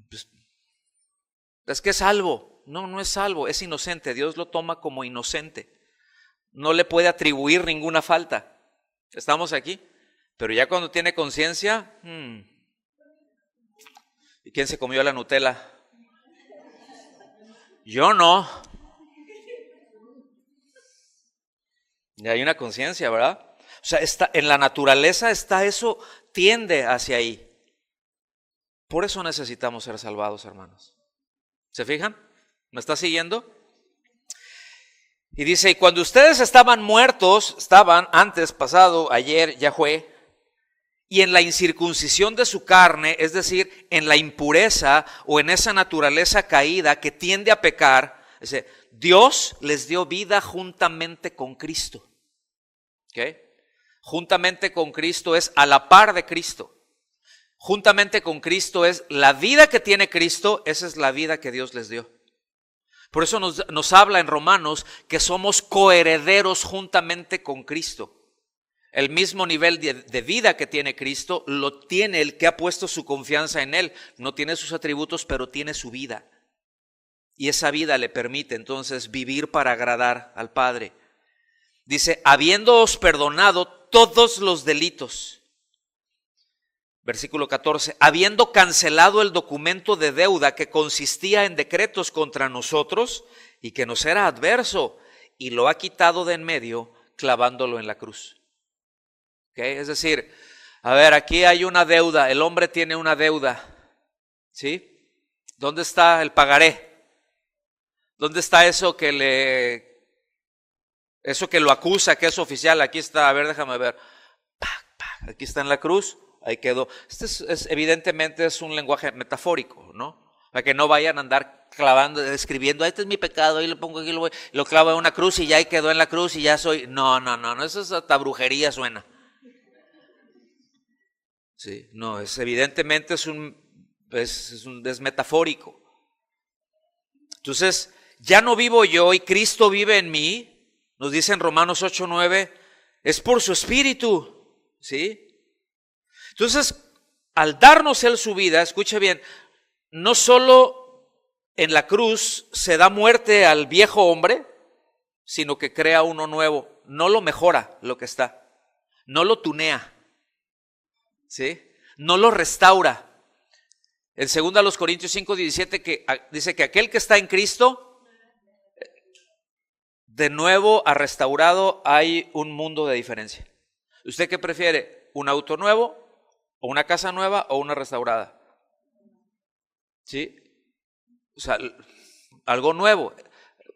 pues, es que es salvo. No, no es salvo, es inocente. Dios lo toma como inocente. No le puede atribuir ninguna falta. ¿Estamos aquí? Pero ya cuando tiene conciencia, ¿y quién se comió la Nutella? Yo no. Y hay una conciencia, ¿verdad? O sea, en la naturaleza está eso, tiende hacia ahí. Por eso necesitamos ser salvados, hermanos. ¿Se fijan? ¿Me está siguiendo? Y dice, y cuando ustedes estaban muertos, estaban antes, pasado, ayer, ya fue, y en la incircuncisión de su carne, es decir, en la impureza o en esa naturaleza caída que tiende a pecar, dice, Dios les dio vida juntamente con Cristo. ¿Ok? Juntamente con Cristo es a la par de Cristo. Juntamente con Cristo es la vida que tiene Cristo, esa es la vida que Dios les dio. Por eso nos habla en Romanos que somos coherederos juntamente con Cristo. El mismo nivel de vida que tiene Cristo lo tiene el que ha puesto su confianza en Él. No tiene sus atributos, pero tiene su vida. Y esa vida le permite entonces vivir para agradar al Padre. Dice, habiéndoos perdonado todos los delitos. Versículo 14, habiendo cancelado el documento de deuda que consistía en decretos contra nosotros y que nos era adverso, y lo ha quitado de en medio, clavándolo en la cruz. ¿Okay? Es decir, a ver, aquí hay una deuda, el hombre tiene una deuda, ¿sí? ¿Dónde está el pagaré? ¿Dónde está eso que lo acusa, que es oficial? Aquí está, a ver, déjame ver. Aquí está en la cruz. Ahí quedó. Evidentemente es un lenguaje metafórico, ¿no? Para que no vayan a andar clavando, escribiendo, este es mi pecado, ahí lo pongo aquí, lo clavo en una cruz y ya ahí quedó en la cruz y ya soy. No, eso es hasta brujería suena. Sí, no, evidentemente es metafórico. Entonces, ya no vivo yo y Cristo vive en mí, nos dice en Romanos 8:9, es por su espíritu, ¿sí? Entonces, al darnos Él su vida, escuche bien, no solo en la cruz se da muerte al viejo hombre, sino que crea uno nuevo. No lo mejora lo que está, no lo tunea, ¿sí? No lo restaura. En 2 Corintios 5:17 que dice que aquel que está en Cristo, de nuevo ha restaurado, hay un mundo de diferencia. ¿Usted qué prefiere? ¿Un auto nuevo? ¿O una casa nueva o una restaurada? ¿Sí? O sea, algo nuevo.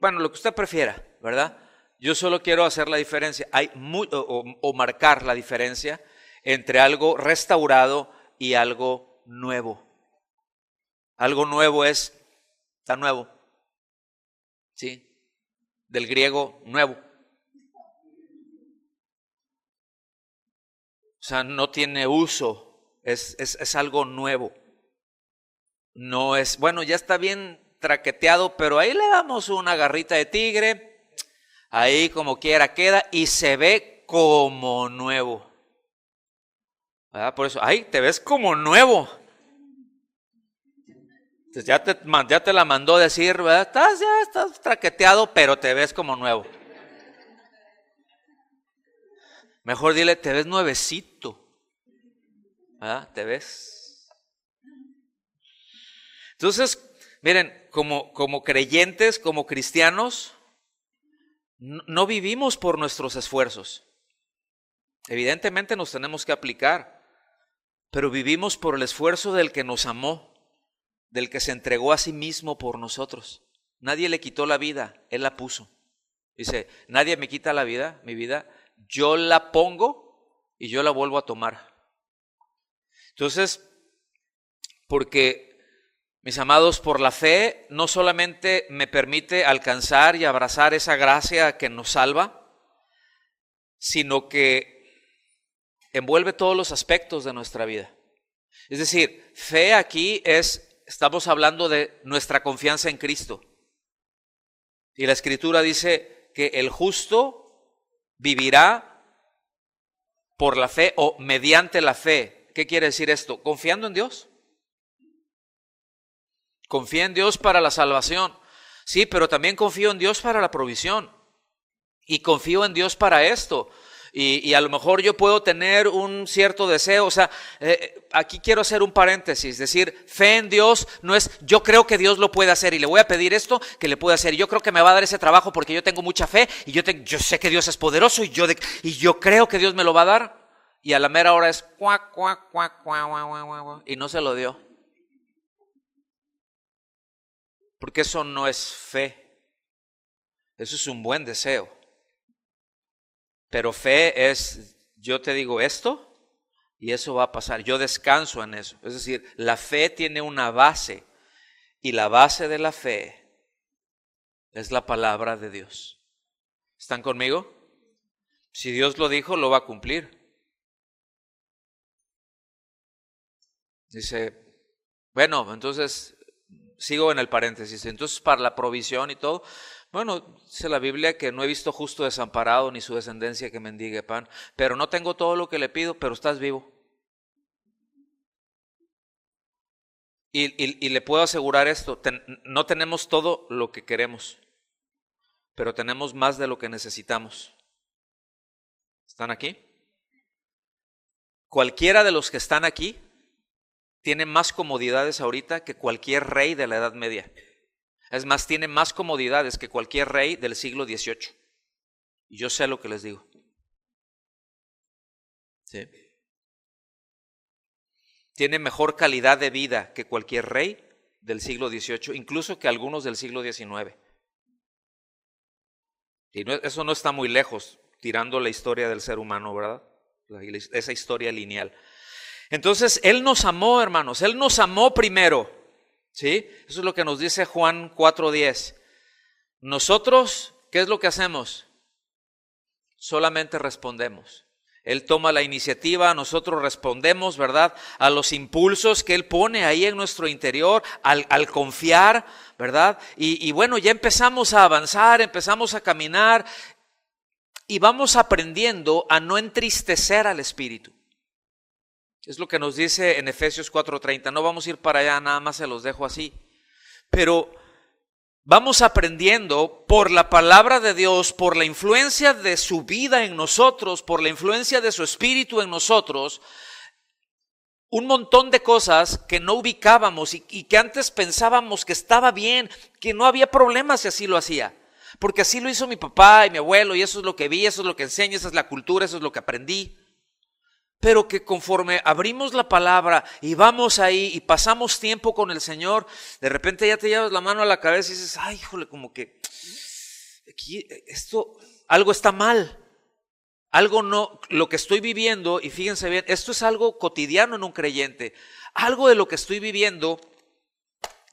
Bueno, lo que usted prefiera, ¿verdad? Yo solo quiero hacer la diferencia. Hay o marcar la diferencia entre algo restaurado y algo nuevo. Algo nuevo está nuevo. ¿Sí? Del griego nuevo. O sea, no tiene uso. Es algo nuevo. No es, bueno, ya está bien traqueteado, pero ahí le damos una garrita de tigre, ahí como quiera queda y se ve como nuevo. ¿Verdad? Por eso, ahí te ves como nuevo. Entonces ya te la mandó decir, ¿verdad? Ya estás traqueteado, pero te ves como nuevo. Mejor dile, te ves nuevecito. ¿Verdad? ¿Te ves? Entonces, Miren, como creyentes, como cristianos, no vivimos por nuestros esfuerzos. Evidentemente nos tenemos que aplicar, pero vivimos por el esfuerzo del que nos amó, del que se entregó a sí mismo por nosotros. Nadie le quitó la vida, Él la puso. Dice, nadie me quita la vida, mi vida, yo la pongo y yo la vuelvo a tomar. Entonces, porque, mis amados, por la fe no solamente me permite alcanzar y abrazar esa gracia que nos salva, sino que envuelve todos los aspectos de nuestra vida. Es decir, fe aquí estamos hablando de nuestra confianza en Cristo. Y la Escritura dice que el justo vivirá por la fe o mediante la fe. ¿Qué quiere decir esto? Confiando en Dios. Confía en Dios para la salvación. Sí, pero también confío en Dios para la provisión. Y confío en Dios para esto. Y a lo mejor yo puedo tener un cierto deseo. O sea, aquí quiero hacer un paréntesis. Decir, fe en Dios no es yo creo que Dios lo puede hacer y le voy a pedir esto que le puede hacer. Y yo creo que me va a dar ese trabajo porque yo tengo mucha fe y yo sé que Dios es poderoso y yo creo que Dios me lo va a dar. Y a la mera hora es cuac, cuac, cuac, cuac, cuac, cuac, cuac, y no se lo dio. Porque eso no es fe. Eso es un buen deseo. Pero fe es, yo te digo esto y eso va a pasar. Yo descanso en eso. Es decir, la fe tiene una base y la base de la fe es la palabra de Dios. ¿Están conmigo? Si Dios lo dijo, lo va a cumplir. Dice, bueno, entonces sigo en el paréntesis. Entonces, para la provisión y todo, bueno, dice la Biblia que no he visto justo desamparado ni su descendencia que mendigue pan. Pero no tengo todo lo que le pido, pero estás vivo. Y le puedo asegurar esto, no tenemos todo lo que queremos, pero tenemos más de lo que necesitamos. ¿Están aquí? Cualquiera de los que están aquí tiene más comodidades ahorita que cualquier rey de la Edad Media. Es más, tiene más comodidades que cualquier rey del siglo XVIII. Y yo sé lo que les digo. ¿Sí? Tiene mejor calidad de vida que cualquier rey del siglo XVIII, incluso que algunos del siglo XIX. Y eso no está muy lejos, tirando la historia del ser humano, ¿verdad? Esa historia lineal. Entonces, Él nos amó, hermanos, Él nos amó primero, ¿sí? Eso es lo que nos dice Juan 4:10. Nosotros, ¿qué es lo que hacemos? Solamente respondemos. Él toma la iniciativa, nosotros respondemos, ¿verdad? A los impulsos que Él pone ahí en nuestro interior, al confiar, ¿verdad? Y bueno, ya empezamos a avanzar, empezamos a caminar y vamos aprendiendo a no entristecer al Espíritu. Es lo que nos dice en Efesios 4:30. No vamos a ir para allá, nada más se los dejo así. Pero vamos aprendiendo por la palabra de Dios, por la influencia de su vida en nosotros, por la influencia de su Espíritu en nosotros, un montón de cosas que no ubicábamos y que antes pensábamos que estaba bien, que no había problema si así lo hacía. Porque así lo hizo mi papá y mi abuelo y eso es lo que vi, eso es lo que enseño, esa es la cultura, eso es lo que aprendí. Pero que conforme abrimos la palabra y vamos ahí y pasamos tiempo con el Señor, de repente ya te llevas la mano a la cabeza y dices, ay, híjole, como que aquí algo está mal. Algo no, lo que estoy viviendo, y fíjense bien, esto es algo cotidiano en un creyente. Algo de lo que estoy viviendo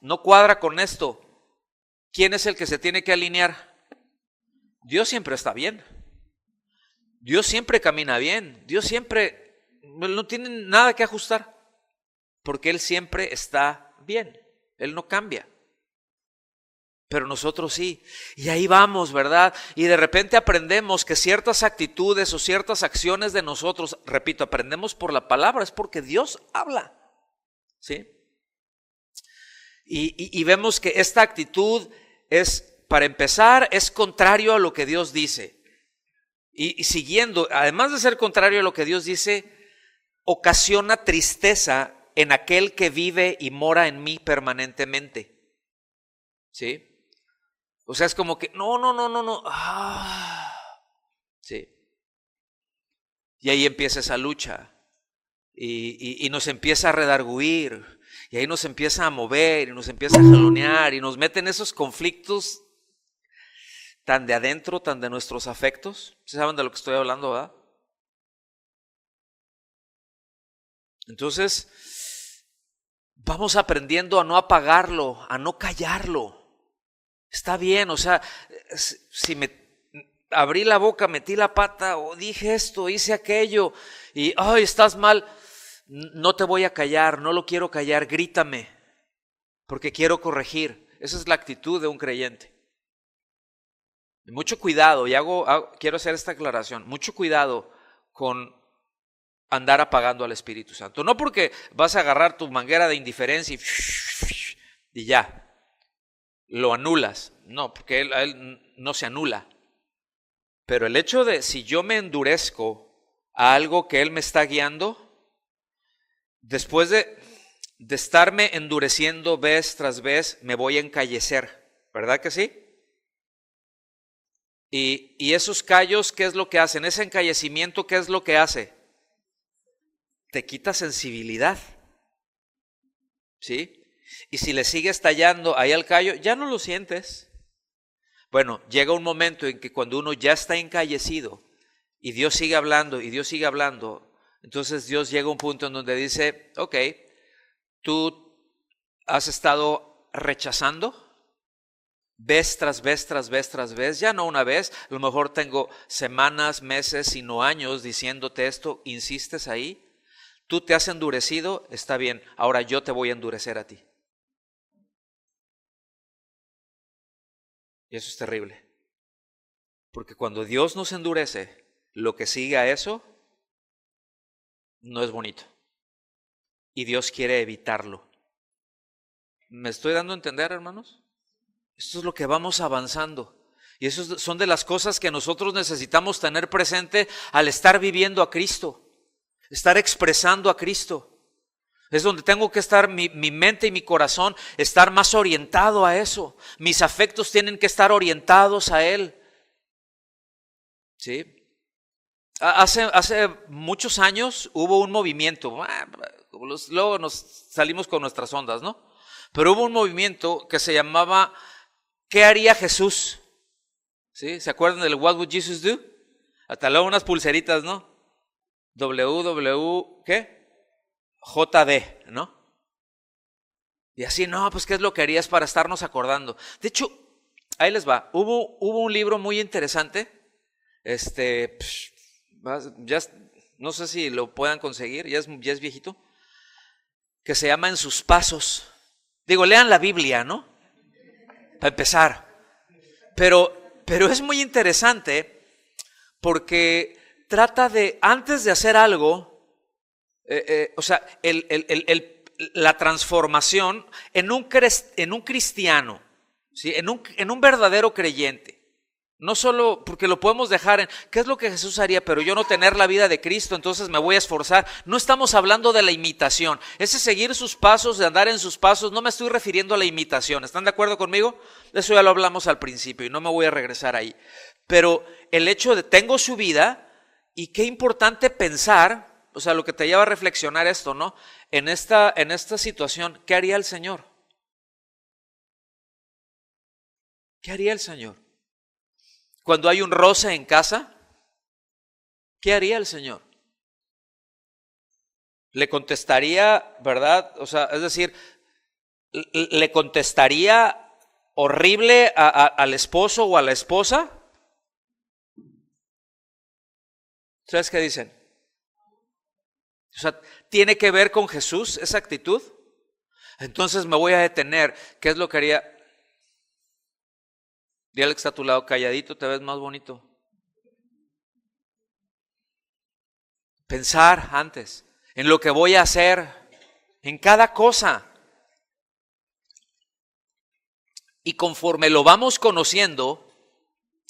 no cuadra con esto. ¿Quién es el que se tiene que alinear? Dios siempre está bien. Dios siempre camina bien. Dios siempre no tiene nada que ajustar, porque Él siempre está bien, Él no cambia, pero nosotros sí, y ahí vamos, ¿verdad? Y de repente aprendemos que ciertas actitudes o ciertas acciones de nosotros, repito, aprendemos por la palabra, es porque Dios habla, ¿sí? Y vemos que esta actitud es, para empezar, es contrario a lo que Dios dice, y siguiendo, además de ser contrario a lo que Dios dice, ocasiona tristeza en aquel que vive y mora en mí permanentemente. ¿sí? O sea, es como que, no. Sí. Y ahí empieza esa lucha. Y nos empieza a redarguir. Y ahí nos empieza a mover. Y nos empieza a jalonear. Y nos mete en esos conflictos tan de adentro, tan de nuestros afectos. ¿Sí saben de lo que estoy hablando, verdad? Entonces, vamos aprendiendo a no apagarlo, a no callarlo. Está bien, o sea, si me abrí la boca, metí la pata, o dije esto, hice aquello, y ay, estás mal, no te voy a callar, no lo quiero callar, grítame, porque quiero corregir. Esa es la actitud de un creyente. Y mucho cuidado, y quiero hacer esta aclaración, mucho cuidado con andar apagando al Espíritu Santo. No porque vas a agarrar tu manguera de indiferencia y ya, lo anulas. No, porque él no se anula. Pero el hecho de, si yo me endurezco a algo que Él me está guiando, después de estarme endureciendo vez tras vez, me voy a encallecer. ¿Verdad que sí? Y esos callos, ¿qué es lo que hacen? Ese encallecimiento, ¿qué es lo que hace? Te quita sensibilidad. ¿Sí? Y si le sigues tallando ahí al callo, ya no lo sientes. Bueno, llega un momento en que cuando uno ya está encallecido y Dios sigue hablando y Dios sigue hablando, entonces Dios llega a un punto en donde dice, ok, tú has estado rechazando vez tras vez, ya no una vez, a lo mejor tengo semanas, meses, sino años diciéndote esto, insistes ahí, tú te has endurecido, está bien, ahora yo te voy a endurecer a ti. Y eso es terrible. Porque cuando Dios nos endurece, lo que sigue a eso no es bonito. Y Dios quiere evitarlo. ¿Me estoy dando a entender, hermanos? Esto es lo que vamos avanzando. Y eso son de las cosas que nosotros necesitamos tener presente al estar viviendo a Cristo. Estar expresando a Cristo. Es donde tengo que estar mi mente y mi corazón, estar más orientado a eso. Mis afectos tienen que estar orientados a Él. ¿Sí? Hace muchos años hubo un movimiento, luego nos salimos con nuestras ondas, ¿no? Pero hubo un movimiento que se llamaba ¿qué haría Jesús? ¿Sí? ¿Se acuerdan del What Would Jesus Do? Hasta luego unas pulseritas, ¿no? ¿qué? JD, ¿no? Y así, no, pues ¿qué es lo que harías para estarnos acordando? De hecho, ahí les va, hubo un libro muy interesante, ya no sé si lo puedan conseguir, ya es viejito, que se llama En sus pasos. Digo, lean la Biblia, ¿no? Para empezar. Pero es muy interesante porque trata de, antes de hacer algo, o sea, la transformación en un cristiano, ¿sí? en un verdadero creyente. No solo porque lo podemos dejar en, ¿qué es lo que Jesús haría? Pero yo no tener la vida de Cristo, entonces me voy a esforzar. No estamos hablando de la imitación. Ese seguir sus pasos, de andar en sus pasos, no me estoy refiriendo a la imitación. ¿Están de acuerdo conmigo? Eso ya lo hablamos al principio y no me voy a regresar ahí. Pero el hecho de tengo su vida y qué importante pensar, o sea, lo que te lleva a reflexionar esto, ¿no? En esta situación, ¿qué haría el Señor? ¿Qué haría el Señor? Cuando hay un roce en casa, ¿qué haría el Señor? Le contestaría, ¿verdad? O sea, es decir, le contestaría horrible al esposo o a la esposa. ¿Sabes qué dicen? O sea, ¿tiene que ver con Jesús esa actitud? Entonces me voy a detener. ¿Qué es lo que haría? Dile al que está a tu lado, calladito, te ves más bonito. Pensar antes en lo que voy a hacer, en cada cosa. Y conforme lo vamos conociendo,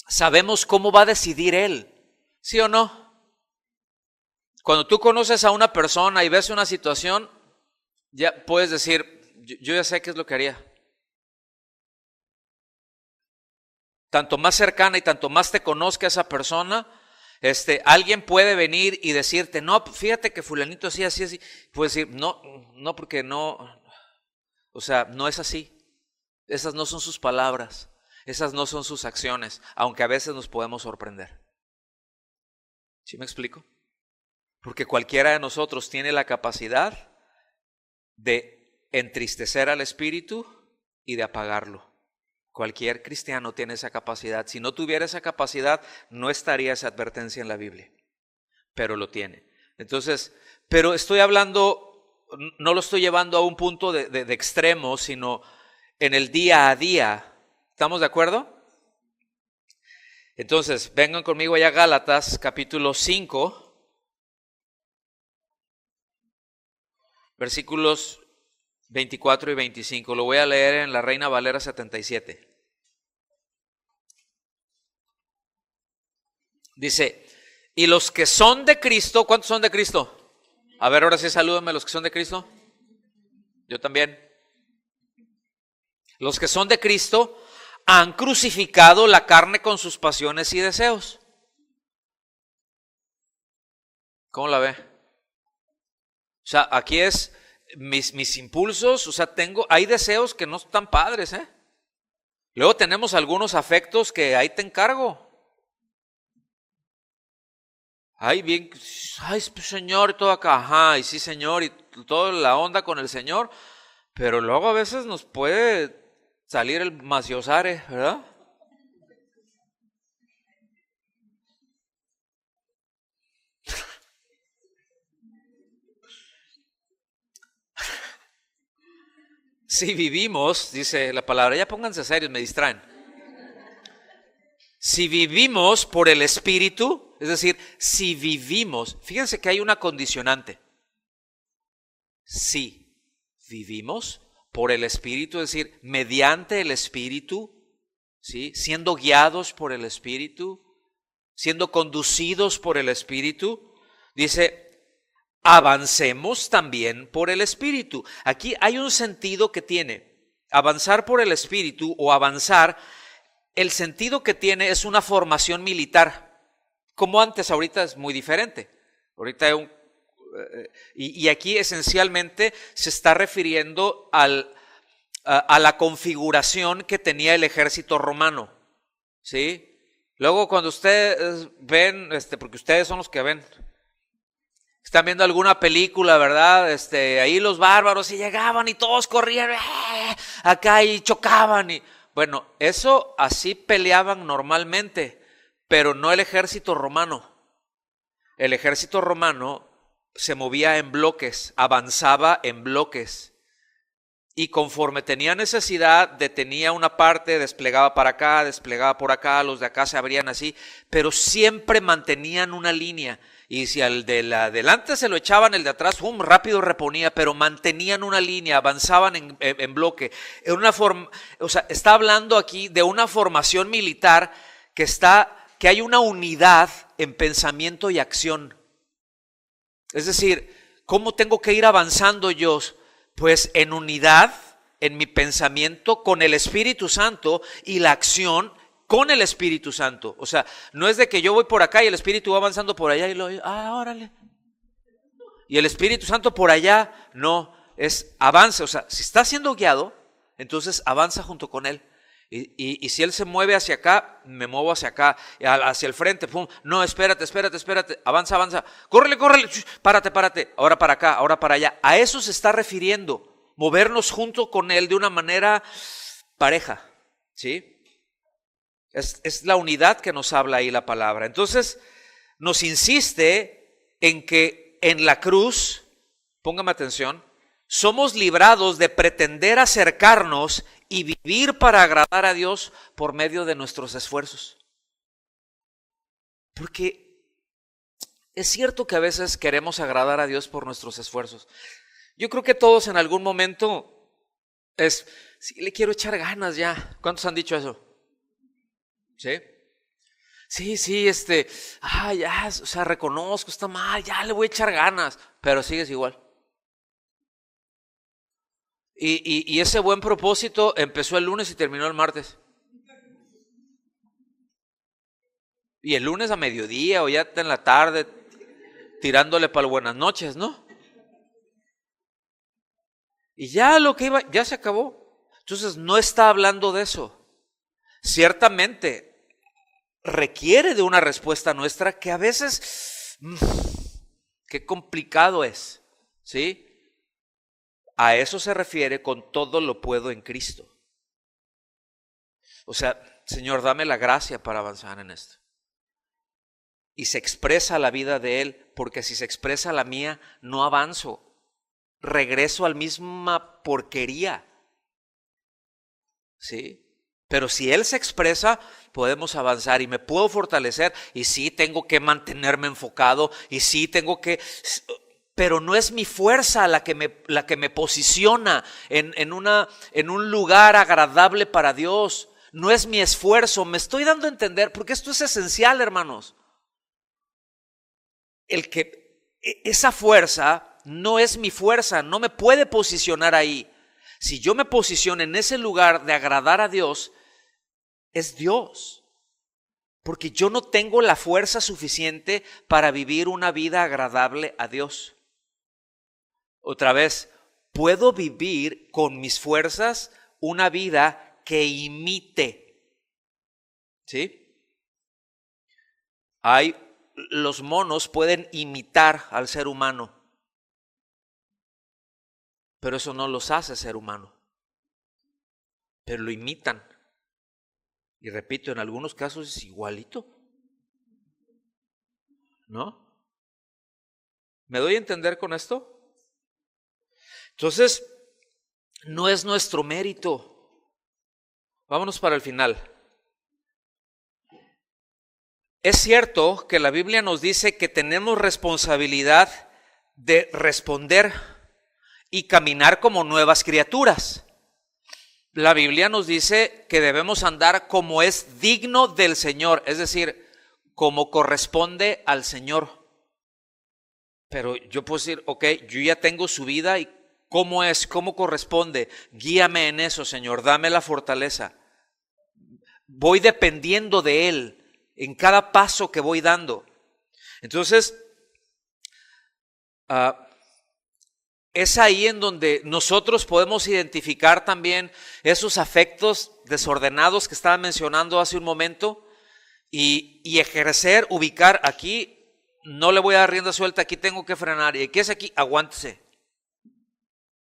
sabemos cómo va a decidir Él. ¿Sí o no? Cuando tú conoces a una persona y ves una situación, ya puedes decir, yo ya sé qué es lo que haría. tanto más cercana y tanto más te conozca esa persona, alguien puede venir y decirte, no, fíjate que fulanito así, así, así. Puedes decir, no, porque no, o sea, no es así. Esas no son sus palabras, esas no son sus acciones, aunque a veces nos podemos sorprender. ¿Sí me explico? Porque cualquiera de nosotros tiene la capacidad de entristecer al espíritu y de apagarlo. Cualquier cristiano tiene esa capacidad. Si no tuviera esa capacidad, no estaría esa advertencia en la Biblia, pero lo tiene. Entonces, pero estoy hablando, no lo estoy llevando a un punto de extremo, sino en el día a día. ¿Estamos de acuerdo? Entonces, vengan conmigo allá a Gálatas, capítulo 5, versículos 24 y 25. Lo voy a leer en la Reina Valera 77. Dice, y los que son de Cristo, ¿cuántos son de Cristo? A ver, ahora sí salúdenme los que son de Cristo. Yo también. Los que son de Cristo han crucificado la carne con sus pasiones y deseos. ¿Cómo la ve? O sea, aquí es mis impulsos, o sea, hay deseos que no están padres, ¿eh? Luego tenemos algunos afectos que ahí te encargo. Ay, Señor, y todo acá, ajá, y sí, Señor, y toda la onda con el Señor, pero luego a veces nos puede salir el maciosare, ¿verdad? Si vivimos, dice la palabra, ya pónganse serios, me distraen. Si vivimos por el Espíritu, es decir, si vivimos, fíjense que hay una condicionante. Si vivimos por el Espíritu, es decir, mediante el Espíritu, ¿sí? Siendo guiados por el Espíritu, siendo conducidos por el Espíritu, dice, avancemos también por el Espíritu. Aquí hay un sentido que tiene avanzar por el Espíritu o avanzar. El sentido que tiene es una formación militar. Como antes, ahorita es muy diferente. Ahorita hay y aquí esencialmente se está refiriendo a la configuración que tenía el ejército romano, ¿sí? Luego cuando ustedes ven, porque ustedes son los que ven, están viendo alguna película, ¿verdad? Ahí los bárbaros y llegaban y todos corrían acá y chocaban y bueno, eso así peleaban normalmente, pero no el ejército romano. El ejército romano se movía en bloques, avanzaba en bloques. Y conforme tenía necesidad, detenía una parte, desplegaba para acá, desplegaba por acá, los de acá se abrían así, pero siempre mantenían una línea. Y si al de adelante se lo echaban, el de atrás, rápido reponía, pero mantenían una línea, avanzaban en bloque. En una forma, o sea, está hablando aquí de una formación militar que hay una unidad en pensamiento y acción. Es decir, ¿cómo tengo que ir avanzando yo? Pues en unidad, en mi pensamiento con el Espíritu Santo y la acción con el Espíritu Santo. O sea, no es de que yo voy por acá y el Espíritu va avanzando por allá y órale. Y el Espíritu Santo por allá, no, es avance. O sea, si está siendo guiado, entonces avanza junto con él. Y si él se mueve hacia acá, me muevo hacia acá, hacia el frente, pum. No, espérate, avanza, córrele, párate, ahora para acá, ahora para allá. A eso se está refiriendo, movernos junto con él de una manera pareja, ¿sí? Es la unidad que nos habla ahí la palabra. Entonces, nos insiste en que en la cruz, póngame atención, somos librados de pretender acercarnos y vivir para agradar a Dios por medio de nuestros esfuerzos. Porque es cierto que a veces queremos agradar a Dios por nuestros esfuerzos. Yo creo que todos en algún momento sí, le quiero echar ganas ya. ¿Cuántos han dicho eso? ¿Sí? Sí, ya, o sea, reconozco, está mal, ya le voy a echar ganas, pero sigues igual. Y ese buen propósito empezó el lunes y terminó el martes. Y el lunes a mediodía o ya en la tarde tirándole para el buenas noches, ¿no? Y ya lo que iba, ya se acabó. Entonces no está hablando de eso. Ciertamente requiere de una respuesta nuestra que a veces, qué complicado es, ¿sí? A eso se refiere con todo lo puedo en Cristo. O sea, Señor, dame la gracia para avanzar en esto. Y se expresa la vida de Él, porque si se expresa la mía, no avanzo. Regreso a la misma porquería. ¿Sí? Pero si Él se expresa, podemos avanzar y me puedo fortalecer. Y sí, tengo que mantenerme enfocado. Y sí, tengo que... Pero no es mi fuerza la que me posiciona en un lugar agradable para Dios. No es mi esfuerzo. Me estoy dando a entender, porque esto es esencial, hermanos. Esa fuerza no es mi fuerza, no me puede posicionar ahí. Si yo me posiciono en ese lugar de agradar a Dios, es Dios. Porque yo no tengo la fuerza suficiente para vivir una vida agradable a Dios. Otra vez, puedo vivir con mis fuerzas una vida que imite. ¿Sí? Los monos pueden imitar al ser humano, pero eso no los hace ser humano. Pero lo imitan. Y repito, en algunos casos es igualito. ¿No? ¿Me doy a entender con esto? Entonces, no es nuestro mérito. Vámonos para el final. Es cierto que la Biblia nos dice que tenemos responsabilidad de responder y caminar como nuevas criaturas. La Biblia nos dice que debemos andar como es digno del Señor, es decir, como corresponde al Señor. Pero yo puedo decir, ok, yo ya tengo su vida y ¿cómo es? ¿Cómo corresponde? Guíame en eso, Señor, dame la fortaleza. Voy dependiendo de Él en cada paso que voy dando. Entonces, es ahí en donde nosotros podemos identificar también esos afectos desordenados que estaba mencionando hace un momento y ejercer, ubicar aquí, no le voy a dar rienda suelta, aquí tengo que frenar. ¿Y qué es aquí? Aguántese.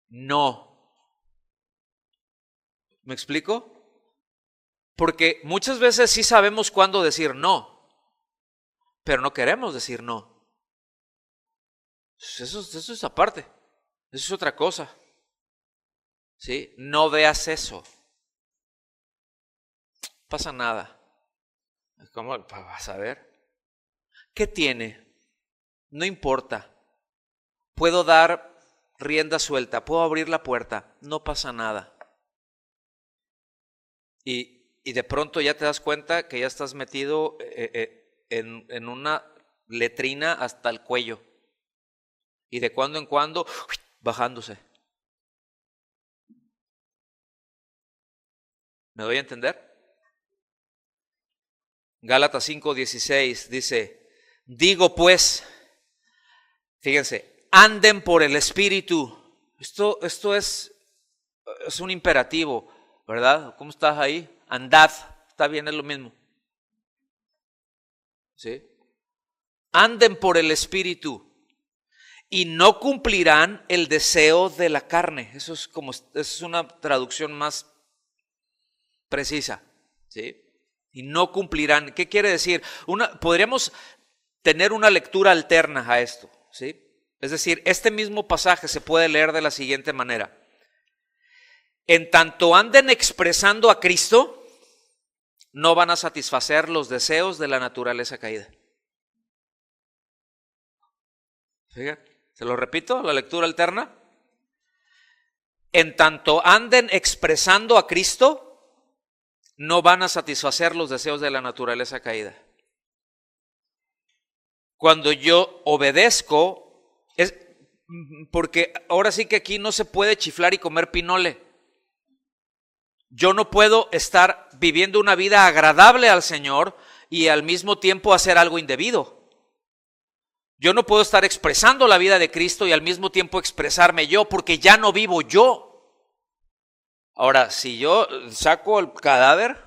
No. ¿Me explico? Porque muchas veces sí sabemos cuándo decir no, pero no queremos decir no. Eso es aparte. Eso es otra cosa. ¿Sí? No veas eso. No pasa nada. ¿Cómo vas a ver? ¿Qué tiene? No importa. Puedo dar rienda suelta, puedo abrir la puerta, no pasa nada. Y de pronto ya te das cuenta que ya estás metido en una letrina hasta el cuello. Y de cuando en cuando bajándose. ¿Me doy a entender? Gálatas 5:16 dice, digo pues, fíjense, anden por el Espíritu. Esto es un imperativo, ¿verdad? ¿Cómo estás ahí? Andad, está bien, es lo mismo. ¿Sí? Anden por el Espíritu y no cumplirán el deseo de la carne. Eso es una traducción más precisa, ¿sí? Y no cumplirán. ¿Qué quiere decir? Podríamos tener una lectura alterna a esto, ¿sí? Es decir, este mismo pasaje se puede leer de la siguiente manera. En tanto anden expresando a Cristo, no van a satisfacer los deseos de la naturaleza caída. Fíjate, se lo repito, la lectura alterna. En tanto anden expresando a Cristo, no van a satisfacer los deseos de la naturaleza caída. Cuando yo obedezco, es porque ahora sí que aquí no se puede chiflar y comer pinole. Yo no puedo estar viviendo una vida agradable al Señor y al mismo tiempo hacer algo indebido. Yo no puedo estar expresando la vida de Cristo y al mismo tiempo expresarme yo, porque ya no vivo yo. Ahora, si yo saco el cadáver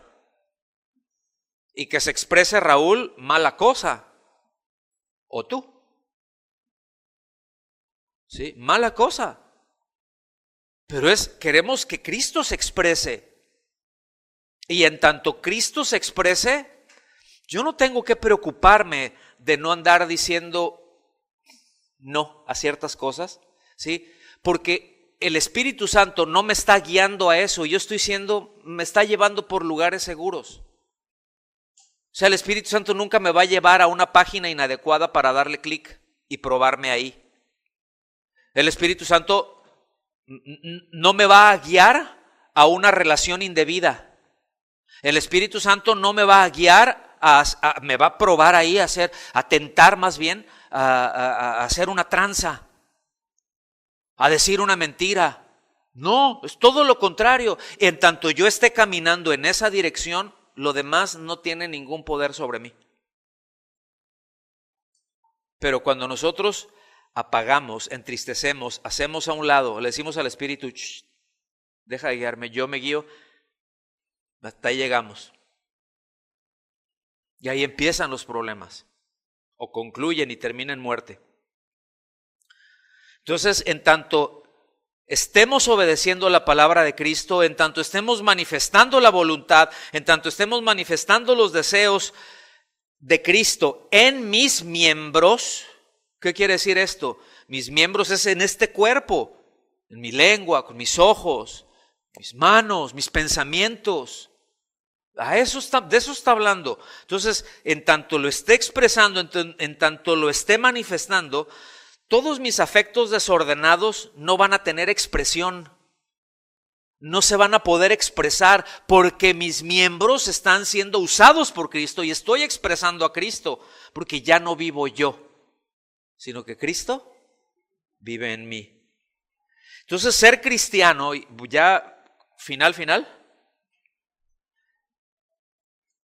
y que se exprese Raúl, mala cosa. O tú. ¿Sí? Mala cosa. Pero queremos que Cristo se exprese. Y en tanto Cristo se exprese, yo no tengo que preocuparme de no andar diciendo no a ciertas cosas, ¿sí? Porque el Espíritu Santo no me está guiando a eso, me está llevando por lugares seguros. O sea, el Espíritu Santo nunca me va a llevar a una página inadecuada para darle clic y probarme ahí. El Espíritu Santo no me va a guiar a una relación indebida. El Espíritu Santo no me va a guiar, me va a probar ahí a tentar más bien, a hacer una tranza, a decir una mentira. No, es todo lo contrario. En tanto yo esté caminando en esa dirección, lo demás no tiene ningún poder sobre mí. Pero cuando nosotros apagamos, entristecemos, hacemos a un lado, le decimos al Espíritu, deja de guiarme, yo me guío, hasta ahí llegamos. Y ahí empiezan los problemas, o concluyen y terminan en muerte. Entonces, en tanto estemos obedeciendo la palabra de Cristo, en tanto estemos manifestando la voluntad, en tanto estemos manifestando los deseos de Cristo en mis miembros. ¿Qué quiere decir esto? Mis miembros es en este cuerpo, en mi lengua, con mis ojos, mis manos, mis pensamientos. De eso está hablando. Entonces, en tanto lo esté expresando, en tanto lo esté manifestando, todos mis afectos desordenados no van a tener expresión. No se van a poder expresar porque mis miembros están siendo usados por Cristo y estoy expresando a Cristo, porque ya no vivo yo, sino que Cristo vive en mí. Entonces, ser cristiano, ya final,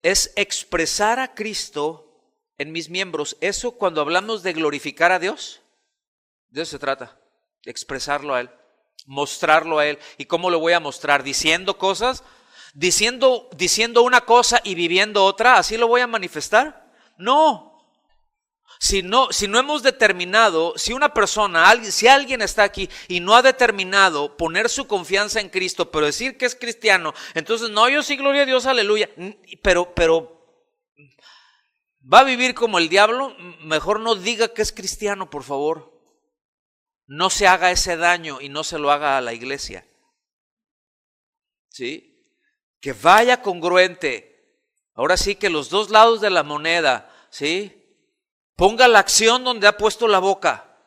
es expresar a Cristo en mis miembros. Eso, cuando hablamos de glorificar a Dios, de eso se trata, de expresarlo a Él, mostrarlo a Él. ¿Y cómo lo voy a mostrar? ¿Diciendo cosas? ¿Diciendo una cosa y viviendo otra? ¿Así lo voy a manifestar? No. Si no hemos determinado, si alguien está aquí y no ha determinado poner su confianza en Cristo, pero decir que es cristiano, entonces no, yo sí, gloria a Dios, aleluya, pero va a vivir como el diablo, mejor no diga que es cristiano, por favor. No se haga ese daño y no se lo haga a la iglesia. ¿Sí? Que vaya congruente. Ahora sí que los dos lados de la moneda, ¿sí? Ponga la acción donde ha puesto la boca.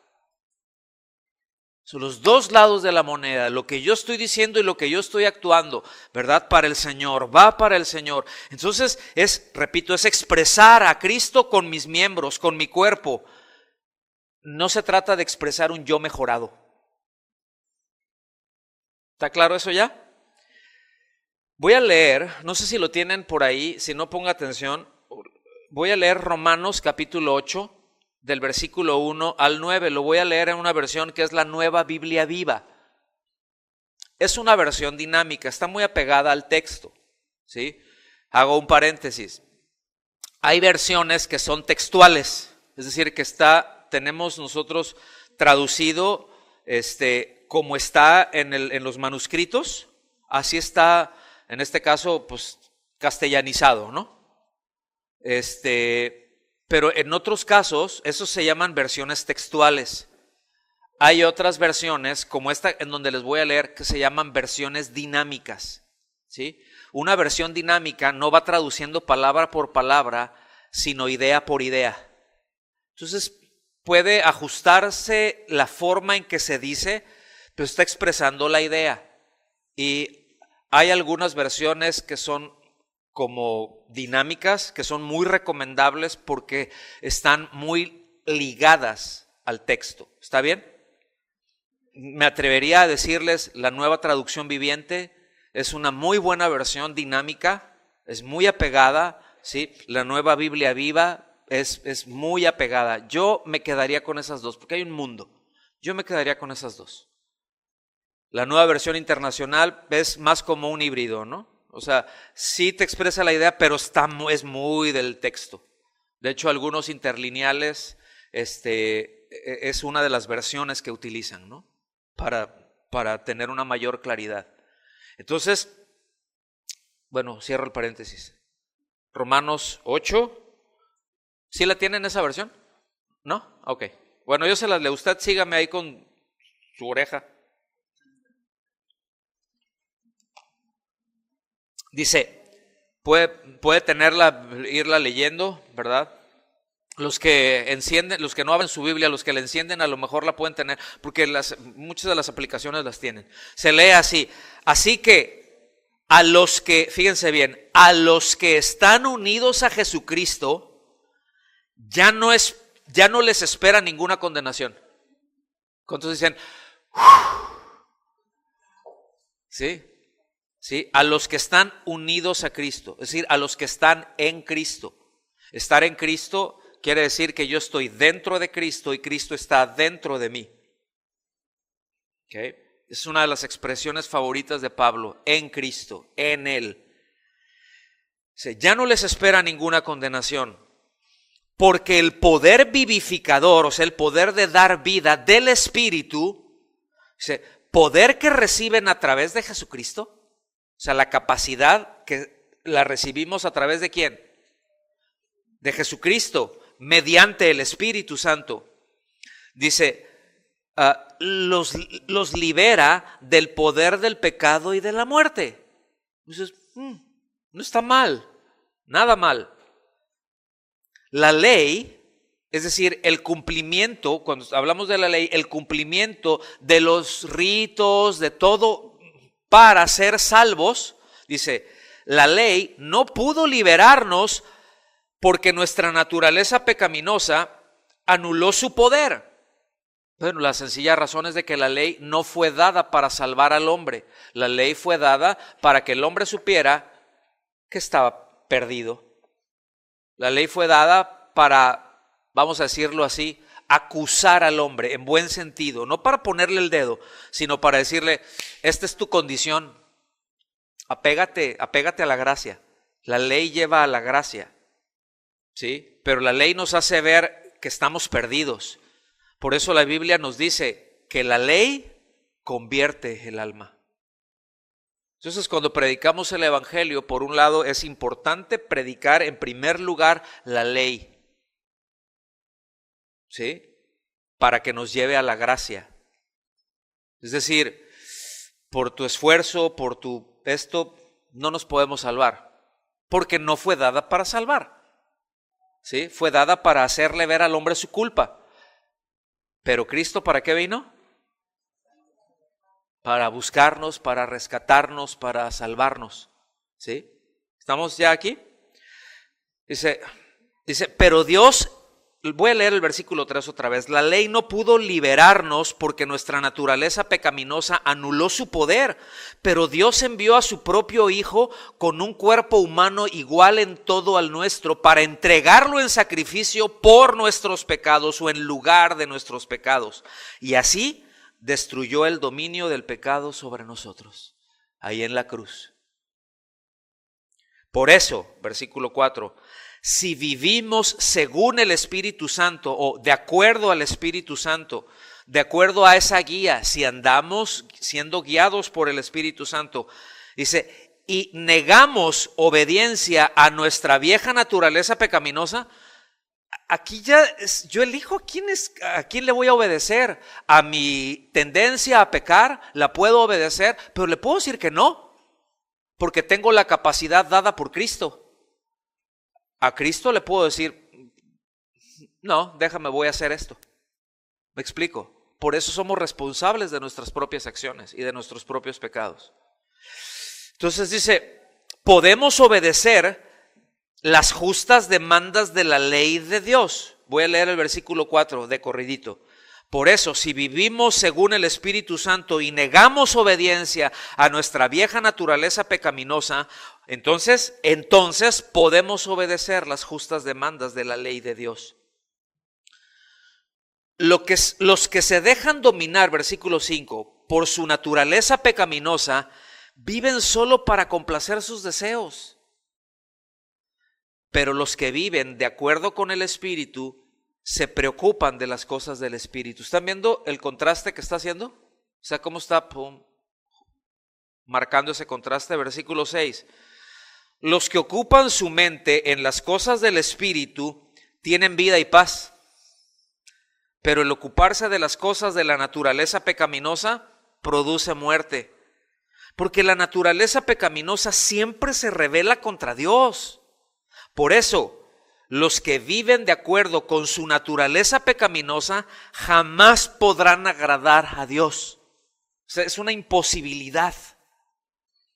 Son los dos lados de la moneda, lo que yo estoy diciendo y lo que yo estoy actuando, ¿verdad? Para el Señor, va para el Señor. Entonces repito, es expresar a Cristo con mis miembros, con mi cuerpo. No se trata de expresar un yo mejorado. ¿Está claro eso ya? Voy a leer, no sé si lo tienen por ahí, si no ponga atención. Voy a leer Romanos capítulo 8, del versículo 1 al 9. Lo voy a leer en una versión que es la Nueva Biblia Viva. Es una versión dinámica, está muy apegada al texto, ¿sí? Hago un paréntesis. Hay versiones que son textuales, es decir, que tenemos nosotros traducido como está en los manuscritos, así está, en este caso, pues castellanizado, ¿no? Pero en otros casos, esos se llaman versiones textuales. Hay otras versiones, como esta en donde les voy a leer, que se llaman versiones dinámicas, ¿sí? Una versión dinámica no va traduciendo palabra por palabra, sino idea por idea. Entonces, puede ajustarse la forma en que se dice, pero está expresando la idea. Y hay algunas versiones que son como dinámicas, que son muy recomendables porque están muy ligadas al texto. ¿Está bien? Me atrevería a decirles, la Nueva Traducción Viviente es una muy buena versión dinámica, es muy apegada, ¿sí? La Nueva Biblia Viva es muy apegada. Yo me quedaría con esas dos, porque hay un mundo. Yo me quedaría con esas dos. La Nueva Versión Internacional es más como un híbrido, ¿no? O sea, sí te expresa la idea, pero es muy del texto. De hecho, algunos interlineales, es una de las versiones que utilizan, ¿no? Para tener una mayor claridad. Entonces, bueno, cierro el paréntesis. Romanos 8, ¿sí la tienen esa versión? ¿No? Ok. Bueno, yo se las leo. Usted sígame ahí con su oreja. Dice, puede tenerla, irla leyendo, ¿verdad? Los que encienden, los que no abren su Biblia, los que la encienden, a lo mejor la pueden tener, porque muchas de las aplicaciones las tienen. Se lee así. Así que a los que, fíjense bien, a los que están unidos a Jesucristo, ya no les espera ninguna condenación. ¿Cuántos dicen? ¿Sí? ¿Sí? A los que están unidos a Cristo, es decir, a los que están en Cristo. Estar en Cristo quiere decir que yo estoy dentro de Cristo y Cristo está dentro de mí. ¿Okay? Es una de las expresiones favoritas de Pablo, en Cristo, en Él. Ya no les espera ninguna condenación, porque el poder vivificador, o sea, el poder de dar vida del Espíritu, poder que reciben a través de Jesucristo, o sea, la capacidad que la recibimos a través de ¿quién? De Jesucristo, mediante el Espíritu Santo. Dice, los libera del poder del pecado y de la muerte. Entonces, no está mal, nada mal. La ley, es decir, el cumplimiento, cuando hablamos de la ley, el cumplimiento de los ritos, de todo para ser salvos, dice, la ley no pudo liberarnos porque nuestra naturaleza pecaminosa anuló su poder. Bueno, la sencilla razón es de que la ley no fue dada para salvar al hombre. La ley fue dada para que el hombre supiera que estaba perdido. La ley fue dada para, vamos a decirlo así, acusar al hombre en buen sentido, no para ponerle el dedo, sino para decirle, esta es tu condición, apégate a la gracia. La ley lleva a la gracia, ¿sí? Pero la ley nos hace ver que estamos perdidos. Por eso la Biblia nos dice que la ley convierte el alma. Entonces, cuando predicamos el Evangelio, por un lado es importante predicar en primer lugar la ley, ¿sí? Para que nos lleve a la gracia. Es decir, por tu esfuerzo, por esto, no nos podemos salvar, porque no fue dada para salvar, ¿sí? Fue dada para hacerle ver al hombre su culpa. Pero Cristo, ¿para qué vino? Para buscarnos, para rescatarnos, para salvarnos, ¿sí? ¿Estamos ya aquí? Dice, pero Dios, voy a leer el versículo 3 otra vez. La ley no pudo liberarnos porque nuestra naturaleza pecaminosa anuló su poder, pero Dios envió a su propio Hijo con un cuerpo humano igual en todo al nuestro para entregarlo en sacrificio por nuestros pecados o en lugar de nuestros pecados. Y así destruyó el dominio del pecado sobre nosotros, ahí en la cruz. Por eso, versículo 4, si vivimos según el Espíritu Santo o de acuerdo al Espíritu Santo, de acuerdo a esa guía, si andamos siendo guiados por el Espíritu Santo, dice, y negamos obediencia a nuestra vieja naturaleza pecaminosa, aquí yo elijo a quién le voy a obedecer. A mi tendencia a pecar la puedo obedecer, pero le puedo decir que no, porque tengo la capacidad dada por Cristo. A Cristo le puedo decir, no, déjame, voy a hacer esto. ¿Me explico? Por eso somos responsables de nuestras propias acciones y de nuestros propios pecados. Entonces dice, podemos obedecer las justas demandas de la ley de Dios. Voy a leer el versículo 4 de corridito. Por eso, si vivimos según el Espíritu Santo y negamos obediencia a nuestra vieja naturaleza pecaminosa, entonces podemos obedecer las justas demandas de la ley de Dios. Los que se dejan dominar, versículo 5, por su naturaleza pecaminosa, viven solo para complacer sus deseos. Pero los que viven de acuerdo con el Espíritu se preocupan de las cosas del Espíritu. ¿Están viendo el contraste que está haciendo? O sea, cómo está marcando ese contraste. Versículo 6. Los que ocupan su mente en las cosas del Espíritu tienen vida y paz. Pero el ocuparse de las cosas de la naturaleza pecaminosa produce muerte. Porque la naturaleza pecaminosa siempre se rebela contra Dios. Por eso, los que viven de acuerdo con su naturaleza pecaminosa jamás podrán agradar a Dios. O sea, es una imposibilidad.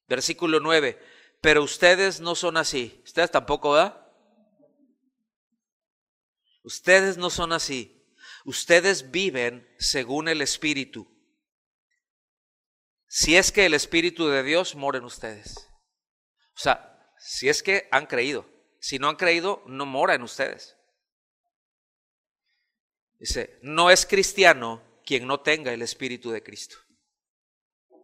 Versículo 9. Pero ustedes no son así. Ustedes tampoco, ¿verdad? Ustedes no son así. Ustedes viven según el Espíritu. Si es que el Espíritu de Dios mora en ustedes. O sea, si es que han creído. Si no han creído, no mora en ustedes. Dice, no es cristiano quien no tenga el Espíritu de Cristo. O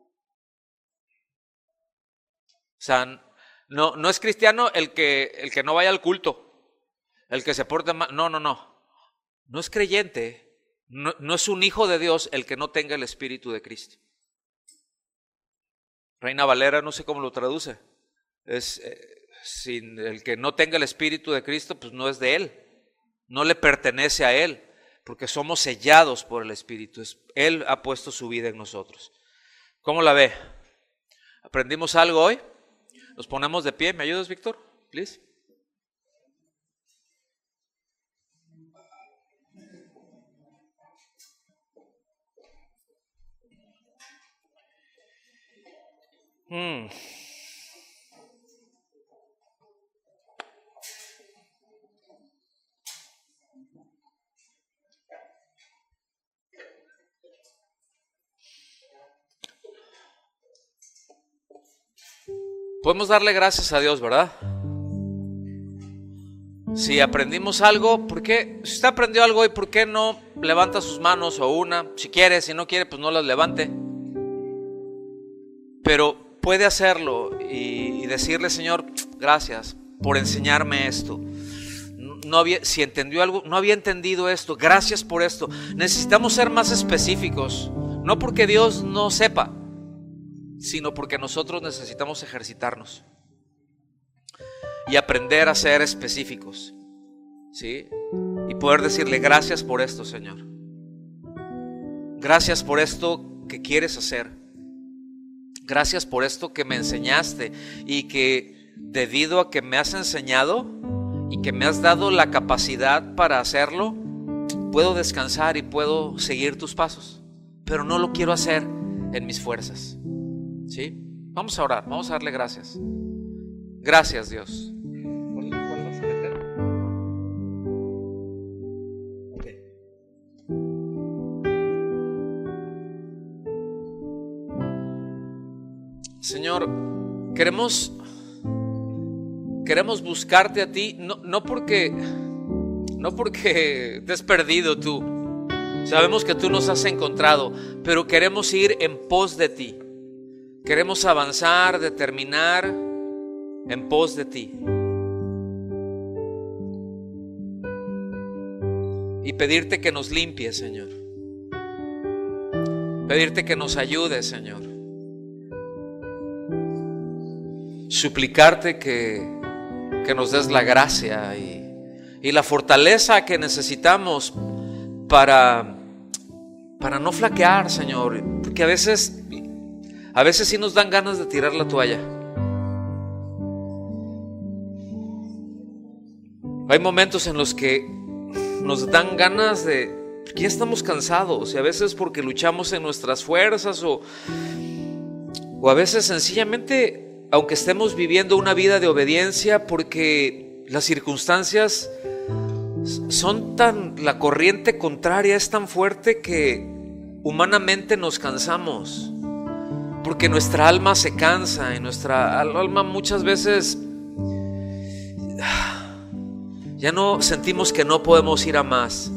sea, no es cristiano el que no vaya al culto, el que se porte mal. No. No es creyente, no es un hijo de Dios el que no tenga el Espíritu de Cristo. Reina Valera, no sé cómo lo traduce. Es sin el que no tenga el Espíritu de Cristo, pues no es de Él, no le pertenece a Él, porque somos sellados por el Espíritu. Él ha puesto su vida en nosotros. ¿Cómo la ve? ¿Aprendimos algo hoy? Nos ponemos de pie. ¿Me ayudas, Víctor? Please. Podemos darle gracias a Dios, ¿verdad? Si aprendimos algo, ¿por qué? Si usted aprendió algo hoy, ¿por qué no levanta sus manos o una? Si quiere, si no quiere, pues no las levante. Pero puede hacerlo y decirle, Señor, gracias por enseñarme esto. Si entendió algo, no había entendido esto, gracias por esto. Necesitamos ser más específicos, no porque Dios no sepa, sino porque nosotros necesitamos ejercitarnos y aprender a ser específicos, ¿sí? Y poder decirle gracias por esto, Señor. Gracias por esto que quieres hacer. Gracias por esto que me enseñaste y que debido a que me has enseñado y que me has dado la capacidad para hacerlo, puedo descansar y puedo seguir tus pasos, pero no lo quiero hacer en mis fuerzas, ¿sí? Vamos a orar, vamos a darle gracias. Gracias, Dios. ¿Cuál vas a meter? Okay. Señor, queremos buscarte a ti, no porque te has perdido tú. Sabemos que tú nos has encontrado, pero queremos ir en pos de ti. Queremos avanzar, determinar en pos de ti. Y pedirte que nos limpies, Señor. Pedirte que nos ayudes, Señor. Suplicarte que nos des la gracia y la fortaleza que necesitamos para no flaquear, Señor. Porque a veces sí nos dan ganas de tirar la toalla. Hay momentos en los que nos dan ganas porque ya estamos cansados, y a veces porque luchamos en nuestras fuerzas o a veces sencillamente, aunque estemos viviendo una vida de obediencia, porque las circunstancias la corriente contraria es tan fuerte que humanamente nos cansamos, porque nuestra alma se cansa y nuestra alma muchas veces ya no sentimos que no podemos ir a más,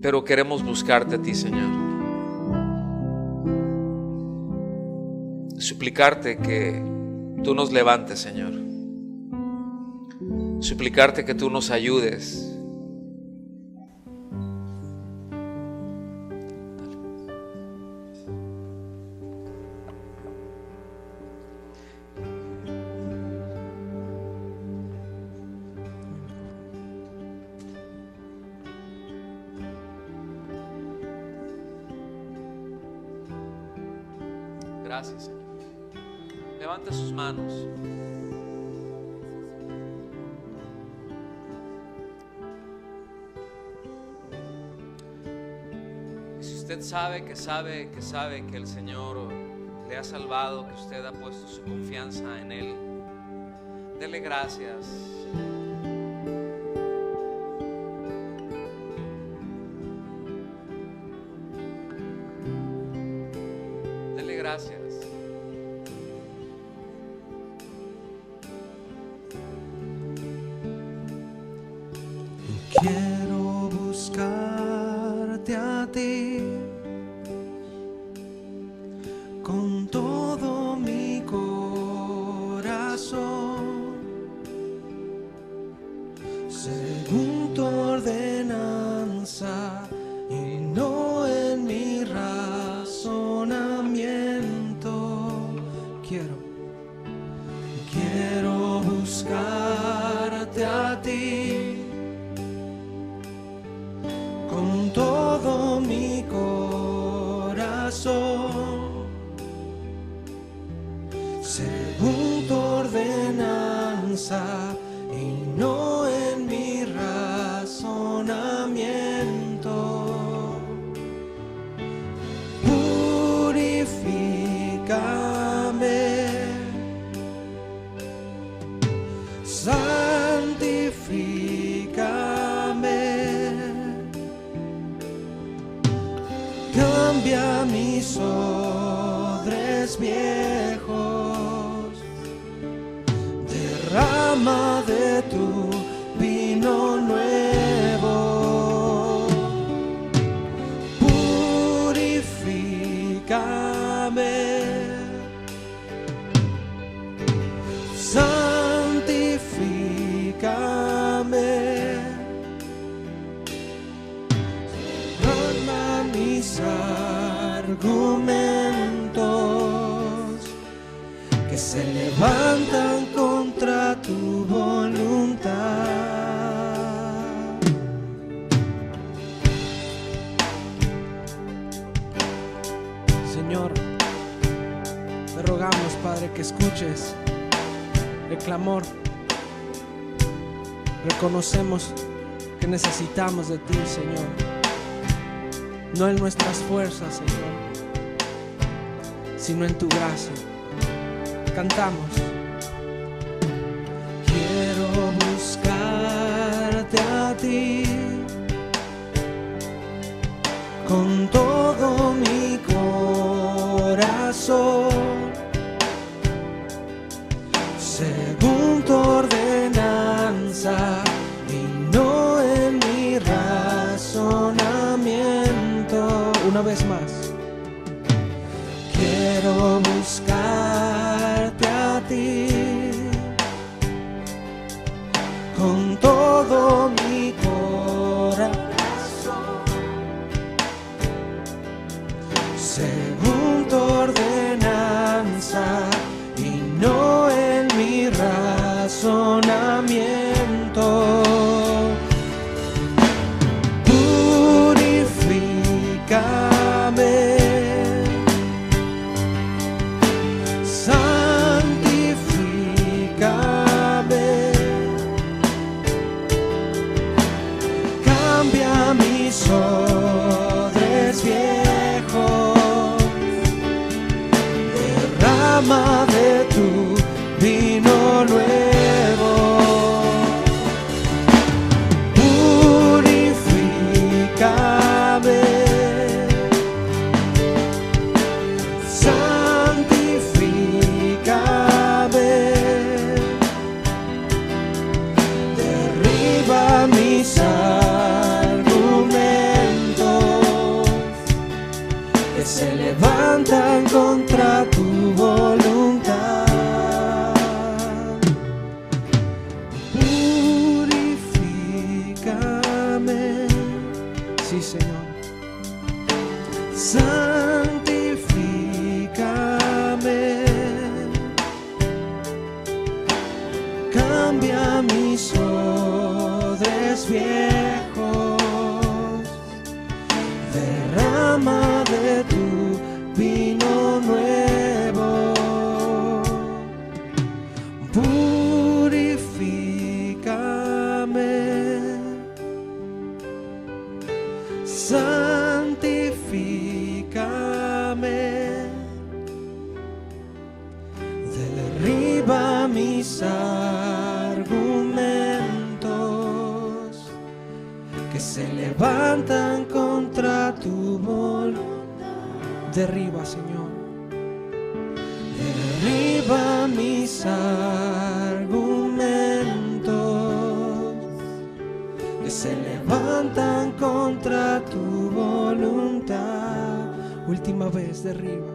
pero queremos buscarte a ti, Señor, suplicarte que tú nos levantes, Señor, suplicarte que tú nos ayudes. Gracias, Señor. Levante sus manos. Y si usted sabe que el Señor le ha salvado, que usted ha puesto su confianza en Él, dele gracias. Dele gracias. Quiero buscarte a ti con todo mi corazón, según tu ordenanza y no en mi razonamiento. Quiero buscarte a ti con todo mi corazón, según tu ordenanza y no en mi razonamiento. Purifícame, santifícame, cambia mis odres viejos, derrama de tu vino nuevo. Purifícame, santifícame, derrama mis argumentos que se levantan contra tu voluntad. Señor, te rogamos, Padre, que escuches el clamor. Reconocemos que necesitamos de ti, Señor, no en nuestras fuerzas, Señor, sino en tu gracia. Cantamos. Quiero buscarte a ti con todo mi corazón, según tu ordenanza y no en mi razonamiento. Una vez más. Quiero buscarte a ti con todo mi corazón, según tu ordenanza y no en mi razonamiento. Purifícame, cambia mis odres viejos, derrama de tu vino nuevo. levantan contra tu voluntad. Purifícame, sí, Señor. Santifícame, cambia mis odres viejos, derrama de tu vino nuevo, purifícame, santifícame, derriba mis argumentos que se levantan contra tu voluntad. Derriba, Señor, derriba mis argumentos que se levantan contra tu voluntad. Última vez, derriba.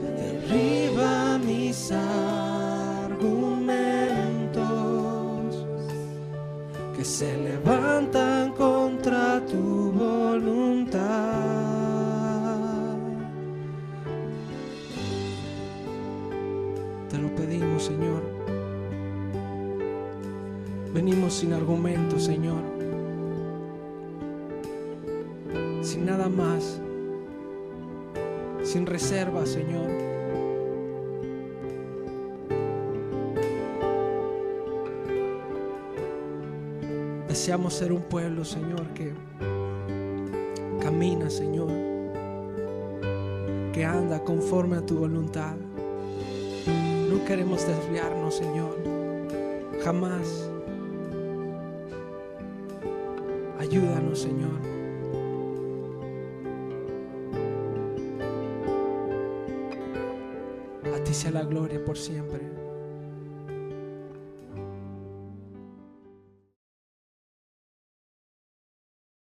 Derriba mis argumentos que se levantan contra tu voluntad. Te lo pedimos, Señor. Venimos sin argumentos, Señor, sin nada más, sin reserva, Señor. Deseamos ser un pueblo, Señor, que camina, Señor, que anda conforme a tu voluntad. No queremos desviarnos, Señor, jamás. Ayúdanos, Señor. A ti sea la gloria por siempre.